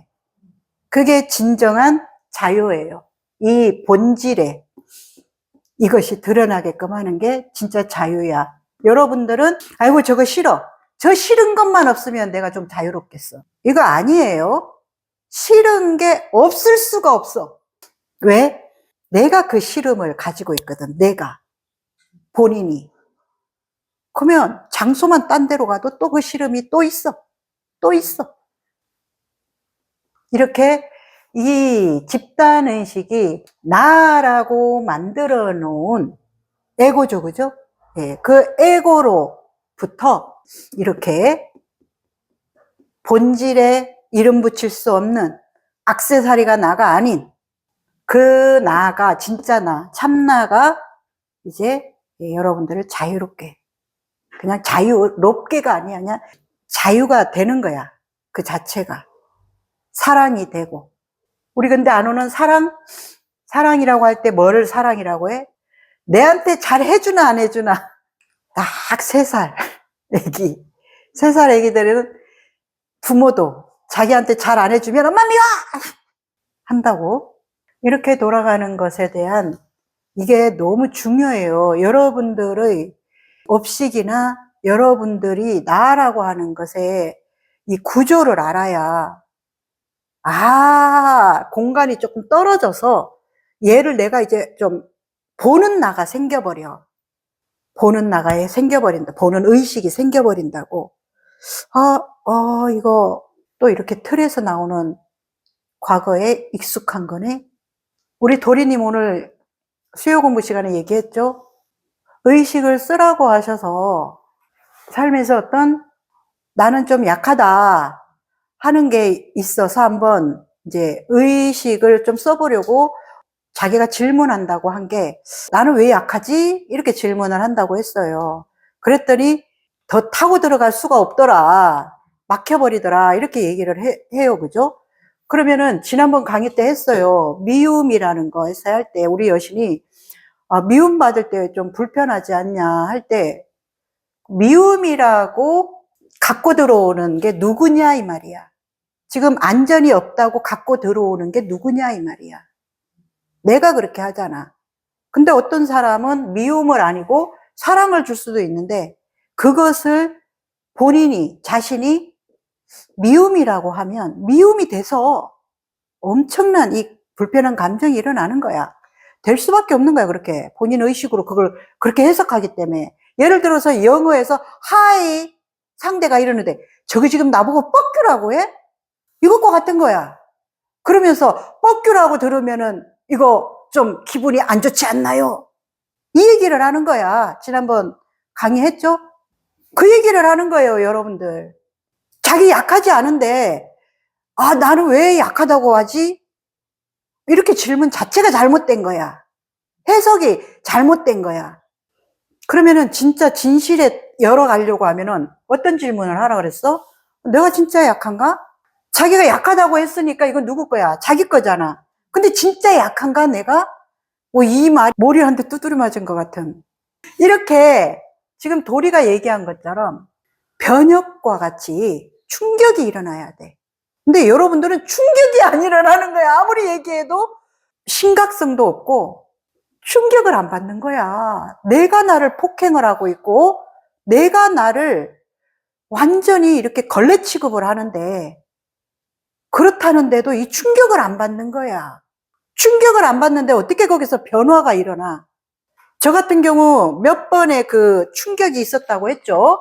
그게 진정한 자유예요. 이 본질에 이것이 드러나게끔 하는 게 진짜 자유야. 여러분들은, 아이고, 저거 싫어. 저 싫은 것만 없으면 내가 좀 자유롭겠어. 이거 아니에요. 싫은 게 없을 수가 없어. 왜? 내가 그 싫음을 가지고 있거든, 내가. 본인이. 그러면 장소만 딴 데로 가도 또 그 싫음이 또 있어. 또 있어. 이렇게 이 집단의식이 나라고 만들어 놓은 에고죠, 그죠? 예, 그 에고로부터 이렇게 본질에 이름 붙일 수 없는 액세서리가 나가 아닌 그 나가, 진짜 나, 참나가 이제 여러분들을 자유롭게, 그냥 자유롭게가 아니야, 그냥 자유가 되는 거야. 그 자체가. 사랑이 되고. 우리 근데 안 오는 사랑이라고 할 때 뭐를 사랑이라고 해? 내한테 잘 해주나 안 해주나. 딱 3살 애기. 3살 애기들은 부모도 자기한테 잘 안 해주면 엄마 미워! 한다고. 이렇게 돌아가는 것에 대한 이게 너무 중요해요. 여러분들의 업식이나 여러분들이 나라고 하는 것에 이 구조를 알아야 공간이 조금 떨어져서 얘를 내가 이제 좀 보는 나가 생겨버려. 보는 나가 생겨버린다. 보는 의식이 생겨버린다고. 이거 또 이렇게 틀에서 나오는 과거에 익숙한 거네. 우리 도리님 오늘 수요 공부 시간에 얘기했죠? 의식을 쓰라고 하셔서 삶에서 어떤 나는 좀 약하다 하는 게 있어서 한번 이제 의식을 좀 써보려고 자기가 질문한다고 한 게 나는 왜 약하지? 이렇게 질문을 한다고 했어요. 그랬더니 더 타고 들어갈 수가 없더라. 막혀버리더라. 이렇게 얘기를 해요. 그죠? 그러면은 지난번 강의 때 했어요. 미움이라는 거 에세이 할 때 우리 여신이 미움 받을 때 좀 불편하지 않냐 할 때 미움이라고 갖고 들어오는 게 누구냐 이 말이야. 지금 안전이 없다고 갖고 들어오는 게 누구냐 이 말이야. 내가 그렇게 하잖아. 근데 어떤 사람은 미움을 아니고 사랑을 줄 수도 있는데 그것을 본인이 자신이 미움이라고 하면 미움이 돼서 엄청난 이 불편한 감정이 일어나는 거야. 될 수밖에 없는 거야. 그렇게 본인 의식으로 그걸 그렇게 해석하기 때문에. 예를 들어서 영어에서 하이 상대가 이러는데 저게 지금 나보고 뻑큐라고 해? 이것과 같은 거야. 그러면서 뻑큐라고 들으면은 이거 좀 기분이 안 좋지 않나요? 이 얘기를 하는 거야. 지난번 강의했죠? 그 얘기를 하는 거예요, 여러분들. 자기 약하지 않은데 나는 왜 약하다고 하지? 이렇게 질문 자체가 잘못된 거야. 해석이 잘못된 거야. 그러면은 진짜 진실에 열어가려고 하면은 어떤 질문을 하라 그랬어? 내가 진짜 약한가? 자기가 약하다고 했으니까 이건 누구 거야? 자기 거잖아. 근데 진짜 약한가 내가? 이 말 머리 한 대 두드려 맞은 것 같은. 이렇게 지금 도리가 얘기한 것처럼 변혁과 같이 충격이 일어나야 돼. 근데 여러분들은 충격이 안 일어나는 거야. 아무리 얘기해도 심각성도 없고 충격을 안 받는 거야. 내가 나를 폭행을 하고 있고 내가 나를 완전히 이렇게 걸레 취급을 하는데, 그렇다는데도 이 충격을 안 받는 거야. 충격을 안 받는데 어떻게 거기서 변화가 일어나? 저 같은 경우 몇 번의 그 충격이 있었다고 했죠.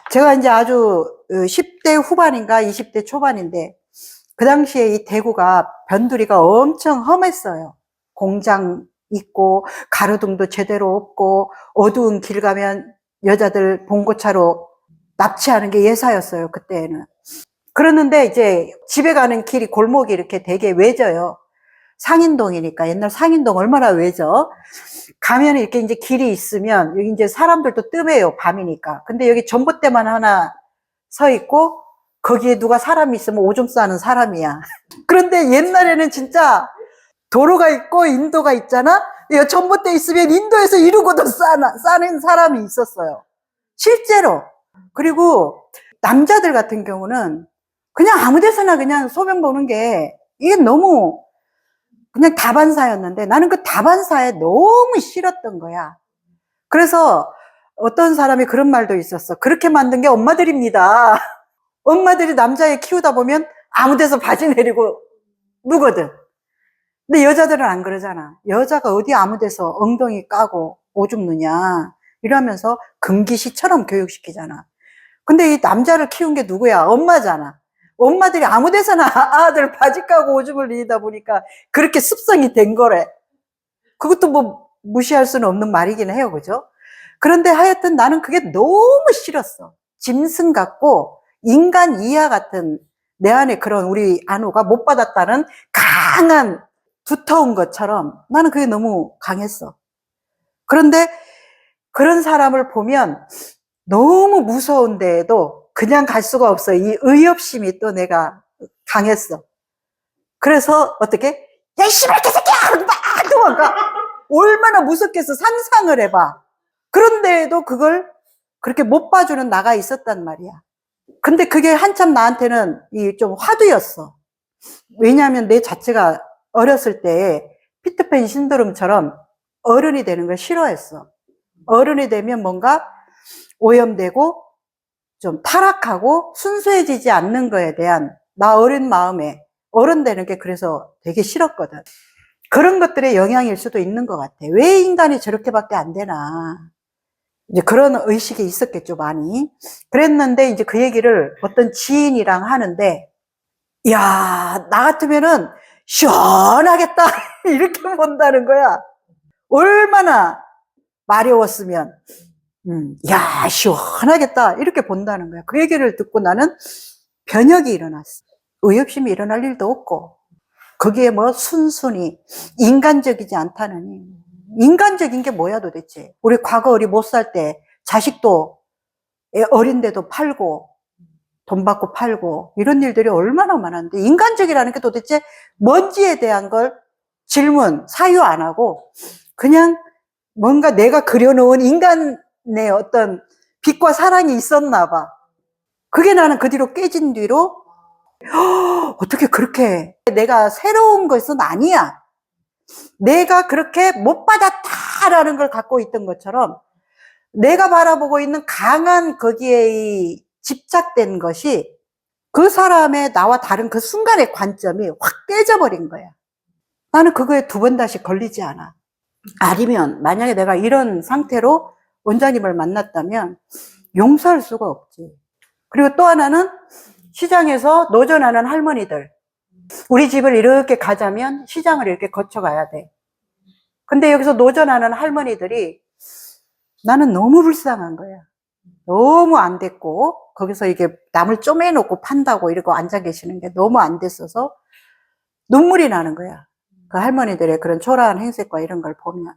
제가 이제 아주 10대 후반인가 20대 초반인데, 그 당시에 이 대구가 변두리가 엄청 험했어요. 공장 있고 가로등도 제대로 없고 어두운 길 가면 여자들 봉고차로 납치하는 게 예사였어요, 그때는. 그러는데 이제 집에 가는 길이 골목이 이렇게 되게 외져요. 상인동이니까. 옛날 상인동 얼마나 외져. 가면 이렇게 이제 길이 있으면 여기 이제 사람들도 뜸해요, 밤이니까. 근데 여기 전봇대만 하나 서 있고 거기에 누가 사람이 있으면 오줌 싸는 사람이야. 그런데 옛날에는 진짜 도로가 있고 인도가 있잖아. 이 전봇대 있으면 인도에서 이러고도 싸는 사람이 있었어요. 실제로. 그리고 남자들 같은 경우는 그냥 아무 데서나 그냥 소변 보는 게 이게 너무 그냥 다반사였는데 나는 그 다반사에 너무 싫었던 거야. 그래서 어떤 사람이 그런 말도 있었어. 그렇게 만든 게 엄마들입니다. 엄마들이 남자애 키우다 보면 아무 데서 바지 내리고 누거든. 근데 여자들은 안 그러잖아. 여자가 어디 아무 데서 엉덩이 까고 오줌 누냐 이러면서 금기시처럼 교육시키잖아. 근데 이 남자를 키운 게 누구야? 엄마잖아. 엄마들이 아무 데서나 아들 바지 까고 오줌을 누이다 보니까 그렇게 습성이 된 거래. 그것도 뭐 무시할 수는 없는 말이긴 해요. 그죠? 그런데 하여튼 나는 그게 너무 싫었어. 짐승 같고 인간 이하 같은 내 안에 그런 우리 안호가 못 받았다는 강한 두터운 것처럼 나는 그게 너무 강했어. 그런데 그런 사람을 보면 너무 무서운데도 그냥 갈 수가 없어. 이 의협심이 또 내가 강했어. 그래서 어떻게? 야, 이 씨발 개새끼야! 막 도망가. 얼마나 무섭겠어. 상상을 해봐. 그런데도 그걸 그렇게 못 봐주는 나가 있었단 말이야. 근데 그게 한참 나한테는 이 좀 화두였어. 왜냐하면 내 자체가 어렸을 때 피터팬 신드롬처럼 어른이 되는 걸 싫어했어. 어른이 되면 뭔가 오염되고 좀 타락하고 순수해지지 않는 거에 대한 나 어린 마음에 어른 되는 게 그래서 되게 싫었거든. 그런 것들의 영향일 수도 있는 것 같아. 왜 인간이 저렇게밖에 안 되나. 이제 그런 의식이 있었겠죠, 많이. 그랬는데 이제 그 얘기를 어떤 지인이랑 하는데, 야, 나 같으면은 시원하겠다. 이렇게 본다는 거야. 얼마나 마려웠으면, 야, 시원하겠다. 이렇게 본다는 거야. 그 얘기를 듣고 나는 변혁이 일어났어. 의협심이 일어날 일도 없고, 거기에 뭐 순순히 인간적이지 않다느니. 인간적인 게 뭐야 도대체. 우리 과거 우리 못 살 때 자식도 어린데도 팔고 돈 받고 팔고 이런 일들이 얼마나 많았는데 인간적이라는 게 도대체 뭔지에 대한 걸 질문, 사유 안 하고 그냥 뭔가 내가 그려놓은 인간의 어떤 빛과 사랑이 있었나 봐. 그게 나는 그 뒤로 깨진 뒤로 어떻게 그렇게 내가 새로운 것은 아니야. 내가 그렇게 못 받았다라는 걸 갖고 있던 것처럼 내가 바라보고 있는 강한 거기에 집착된 것이 그 사람의 나와 다른 그 순간의 관점이 확 깨져버린 거야. 나는 그거에 두 번 다시 걸리지 않아. 아니면 만약에 내가 이런 상태로 원장님을 만났다면 용서할 수가 없지. 그리고 또 하나는 시장에서 노전하는 할머니들. 우리 집을 이렇게 가자면 시장을 이렇게 거쳐가야 돼. 근데 여기서 노전하는 할머니들이 나는 너무 불쌍한 거야. 너무 안 됐고 거기서 이게 남을 쪼매놓고 판다고 이러고 앉아 계시는 게 너무 안 됐어서 눈물이 나는 거야. 그 할머니들의 그런 초라한 행색과 이런 걸 보면.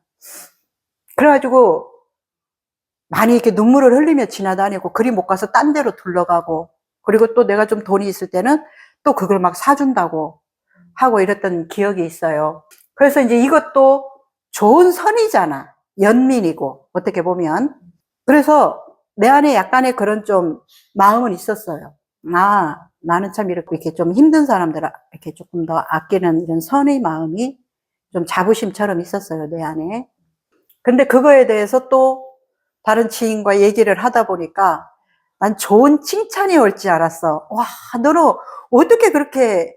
그래가지고 많이 이렇게 눈물을 흘리며 지나다니고 그리 못 가서 딴 데로 둘러가고 그리고 또 내가 좀 돈이 있을 때는 또 그걸 막 사준다고 하고 이랬던 기억이 있어요. 그래서 이제 이것도 좋은 선이잖아. 연민이고 어떻게 보면. 그래서 내 안에 약간의 그런 좀 마음은 있었어요. 아, 나는 참 이렇게 좀 힘든 사람들 이렇게 조금 더 아끼는 이런 선의 마음이 좀 자부심처럼 있었어요, 내 안에. 근데 그거에 대해서 또 다른 지인과 얘기를 하다 보니까 난 좋은 칭찬이 올 줄 알았어. 와, 너는 어떻게 그렇게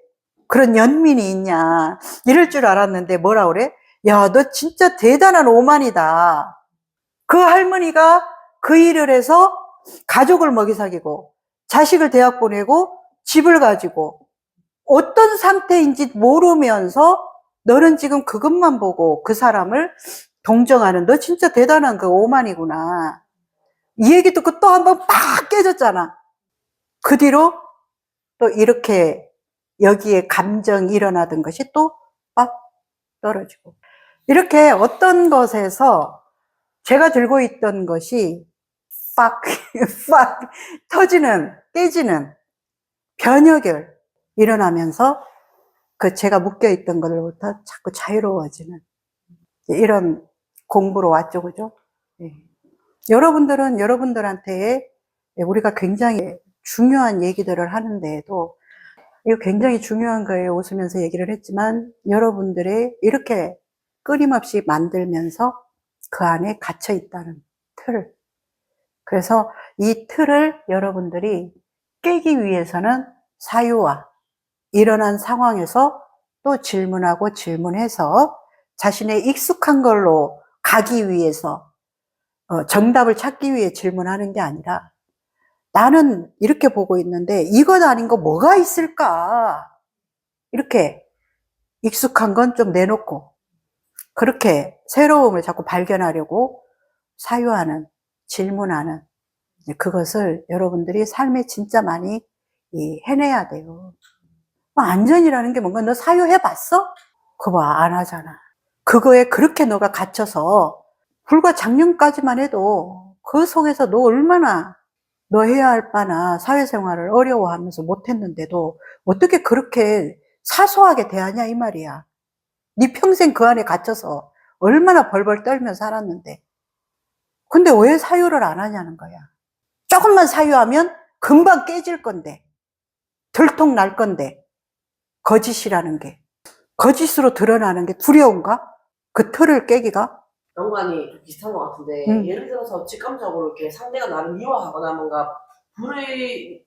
그런 연민이 있냐. 이럴 줄 알았는데 뭐라 그래? 야, 너 진짜 대단한 오만이다. 그 할머니가 그 일을 해서 가족을 먹이 사기고 자식을 대학 보내고 집을 가지고 어떤 상태인지 모르면서 너는 지금 그것만 보고 그 사람을 동정하는 너 진짜 대단한 그 오만이구나. 이 얘기 듣고 또 한 번 팍 깨졌잖아. 그 뒤로 또 이렇게 여기에 감정이 일어나던 것이 또 빡 떨어지고. 이렇게 어떤 것에서 제가 들고 있던 것이 빡, 빡 터지는, 깨지는 변혁을 일어나면서 그 제가 묶여있던 것로부터 자꾸 자유로워지는 이런 공부로 왔죠, 그죠? 네. 여러분들은 여러분들한테 우리가 굉장히 중요한 얘기들을 하는데도 이거 굉장히 중요한 거예요. 웃으면서 얘기를 했지만 여러분들의 이렇게 끊임없이 만들면서 그 안에 갇혀 있다는 틀. 그래서 이 틀을 여러분들이 깨기 위해서는 사유와 일어난 상황에서 또 질문하고 질문해서 자신의 익숙한 걸로 가기 위해서 정답을 찾기 위해 질문하는 게 아니라 나는 이렇게 보고 있는데 이것 아닌 거 뭐가 있을까? 이렇게 익숙한 건 좀 내놓고 그렇게 새로움을 자꾸 발견하려고 사유하는, 질문하는 그것을 여러분들이 삶에 진짜 많이 해내야 돼요. 안전이라는 게 뭔가 너 사유해봤어? 그거 봐, 안 하잖아. 그거에 그렇게 너가 갇혀서 불과 작년까지만 해도 그 속에서 너 얼마나 너 해야 할 바나 사회생활을 어려워하면서 못했는데도 어떻게 그렇게 사소하게 대하냐 이 말이야. 네 평생 그 안에 갇혀서 얼마나 벌벌 떨며 살았는데. 근데 왜 사유를 안 하냐는 거야. 조금만 사유하면 금방 깨질 건데, 들통날 건데, 거짓이라는 게. 거짓으로 드러나는 게 두려운가? 그 틀을 깨기가? 연관이 좀 비슷한 것 같은데 예를 들어서 직감적으로 이렇게 상대가 나를 미워하거나 뭔가 불을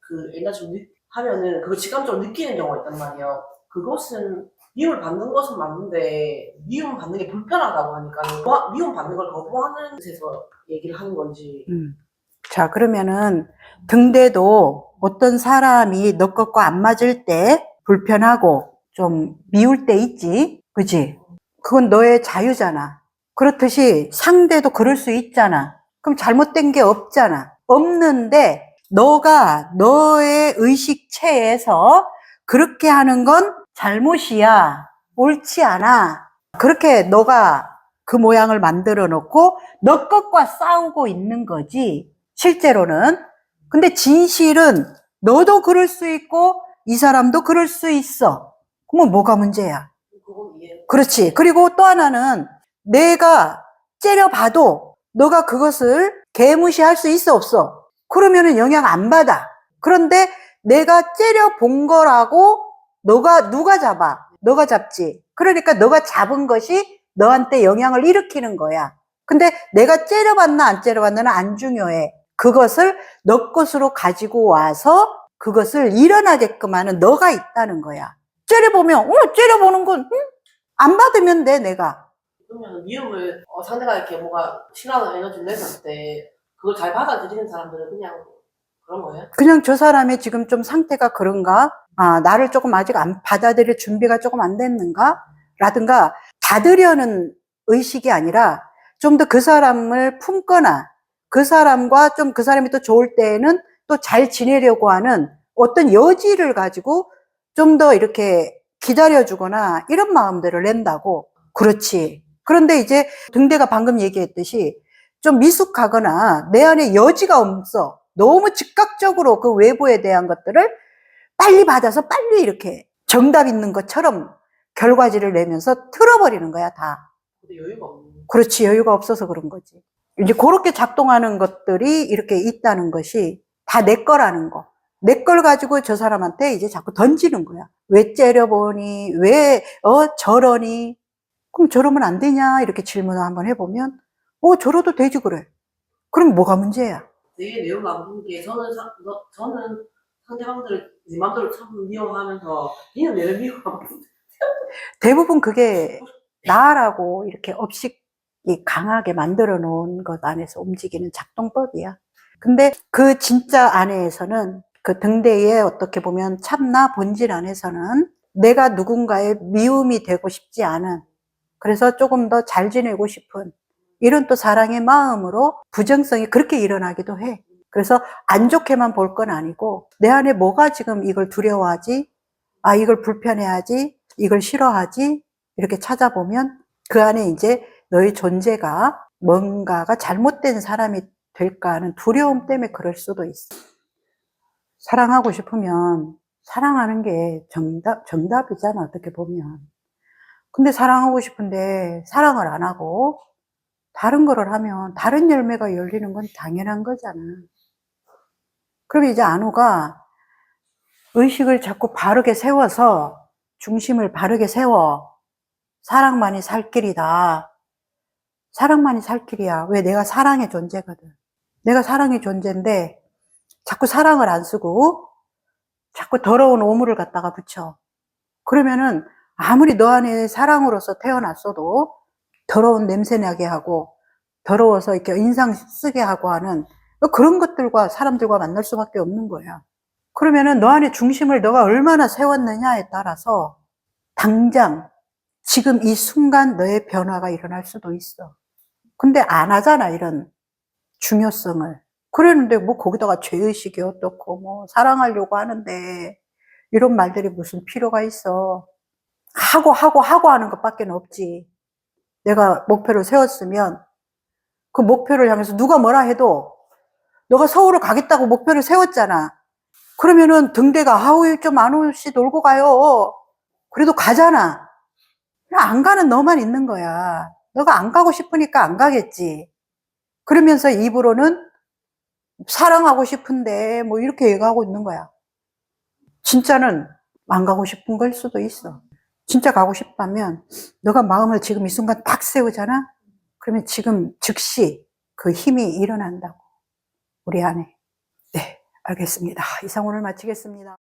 그 에너지를 하면은 그걸 직감적으로 느끼는 경우가 있단 말이에요. 그것은 미움을 받는 것은 맞는데 미움 받는 게 불편하다고 하니까 미움 받는 걸 거부하는 뜻에서 얘기를 하는 건지. 자, 그러면은 등대도 어떤 사람이 너 것과 안 맞을 때 불편하고 좀 미울 때 있지, 그지? 그건 너의 자유잖아. 그렇듯이 상대도 그럴 수 있잖아. 그럼 잘못된 게 없잖아. 없는데 너가 너의 의식체에서 그렇게 하는 건 잘못이야. 옳지 않아. 그렇게 너가 그 모양을 만들어 놓고 너 것과 싸우고 있는 거지. 실제로는. 근데 진실은 너도 그럴 수 있고 이 사람도 그럴 수 있어. 그러면 뭐가 문제야? 그건 이해. 그렇지. 그리고 또 하나는 내가 째려봐도 너가 그것을 개무시할 수 있어 없어? 그러면은 영향 안 받아. 그런데 내가 째려본 거라고 누가 잡아? 너가 잡지. 그러니까 너가 잡은 것이 너한테 영향을 일으키는 거야. 근데 내가 째려봤나 안 째려봤나는 안 중요해. 그것을 너 것으로 가지고 와서 그것을 일어나게끔 하는 너가 있다는 거야. 째려보면 째려보는 건 안 받으면 돼, 내가. 그러면 미움을 상대가 이렇게 뭔가 싫어하는 에너지를 내놨을 때 그걸 잘 받아들이는 사람들은 그냥 그런 거예요? 그냥 저 사람의 지금 좀 상태가 그런가? 나를 조금 아직 안 받아들일 준비가 조금 안 됐는가? 라든가 받으려는 의식이 아니라 좀 더 그 사람을 품거나 그 사람과 좀 그 사람이 또 좋을 때에는 또 잘 지내려고 하는 어떤 여지를 가지고 좀 더 이렇게 기다려주거나 이런 마음들을 낸다고. 그렇지. 그런데 이제 등대가 방금 얘기했듯이 좀 미숙하거나 내 안에 여지가 없어. 너무 즉각적으로 그 외부에 대한 것들을 빨리 받아서 빨리 이렇게 정답 있는 것처럼 결과지를 내면서 틀어버리는 거야, 다. 근데 여유가 없는. 그렇지, 여유가 없어서 그런 거지. 이제 그렇게 작동하는 것들이 이렇게 있다는 것이 다 내 거라는 거. 내 걸 가지고 저 사람한테 이제 자꾸 던지는 거야. 왜 째려보니? 왜, 저러니? 그럼 저러면 안 되냐? 이렇게 질문을 한번 해보면, 저러도 되지, 그래. 그럼 뭐가 문제야? 되게 내용나쁜 게 저는 상대방들을 내 맘대로 참 미워하면서 니는 내를 미워하고 대부분 그게 나라고 이렇게 업식이 강하게 만들어 놓은 것 안에서 움직이는 작동법이야. 근데 그 진짜 안에서는 그 등대의 어떻게 보면 참나 본질 안에서는 내가 누군가의 미움이 되고 싶지 않은, 그래서 조금 더 잘 지내고 싶은 이런 또 사랑의 마음으로 부정성이 그렇게 일어나기도 해. 그래서 안 좋게만 볼 건 아니고 내 안에 뭐가 지금 이걸 두려워하지? 아, 이걸 불편해하지? 이걸 싫어하지? 이렇게 찾아보면 그 안에 이제 너의 존재가 뭔가가 잘못된 사람이 될까 하는 두려움 때문에 그럴 수도 있어. 사랑하고 싶으면 사랑하는 게 정답이잖아, 어떻게 보면. 근데 사랑하고 싶은데 사랑을 안 하고 다른 거를 하면 다른 열매가 열리는 건 당연한 거잖아. 그럼 이제 안우가 의식을 자꾸 바르게 세워서 중심을 바르게 세워. 사랑만이 살 길이다. 사랑만이 살 길이야. 왜? 내가 사랑의 존재거든. 내가 사랑의 존재인데 자꾸 사랑을 안 쓰고 자꾸 더러운 오물을 갖다가 붙여. 그러면은 아무리 너 안에 사랑으로서 태어났어도 더러운 냄새 나게 하고 더러워서 이렇게 인상 쓰게 하고 하는 그런 것들과 사람들과 만날 수밖에 없는 거야. 그러면은 너 안에 중심을 너가 얼마나 세웠느냐에 따라서 당장 지금 이 순간 너의 변화가 일어날 수도 있어. 근데 안 하잖아, 이런 중요성을. 그러는데 뭐 거기다가 죄의식이 어떻고 뭐 사랑하려고 하는데 이런 말들이 무슨 필요가 있어. 하고 하는 것밖에 없지. 내가 목표를 세웠으면 그 목표를 향해서 누가 뭐라 해도 너가 서울을 가겠다고 목표를 세웠잖아. 그러면은 등대가 아우 좀 안우 씨 놀고 가요. 그래도 가잖아. 안 가는 너만 있는 거야. 너가 안 가고 싶으니까 안 가겠지. 그러면서 입으로는 사랑하고 싶은데 뭐 이렇게 얘기하고 있는 거야. 진짜는 안 가고 싶은 걸 수도 있어. 진짜 가고 싶다면 너가 마음을 지금 이 순간 딱 세우잖아. 그러면 지금 즉시 그 힘이 일어난다고. 우리 안에. 네, 알겠습니다. 이상 오늘 마치겠습니다.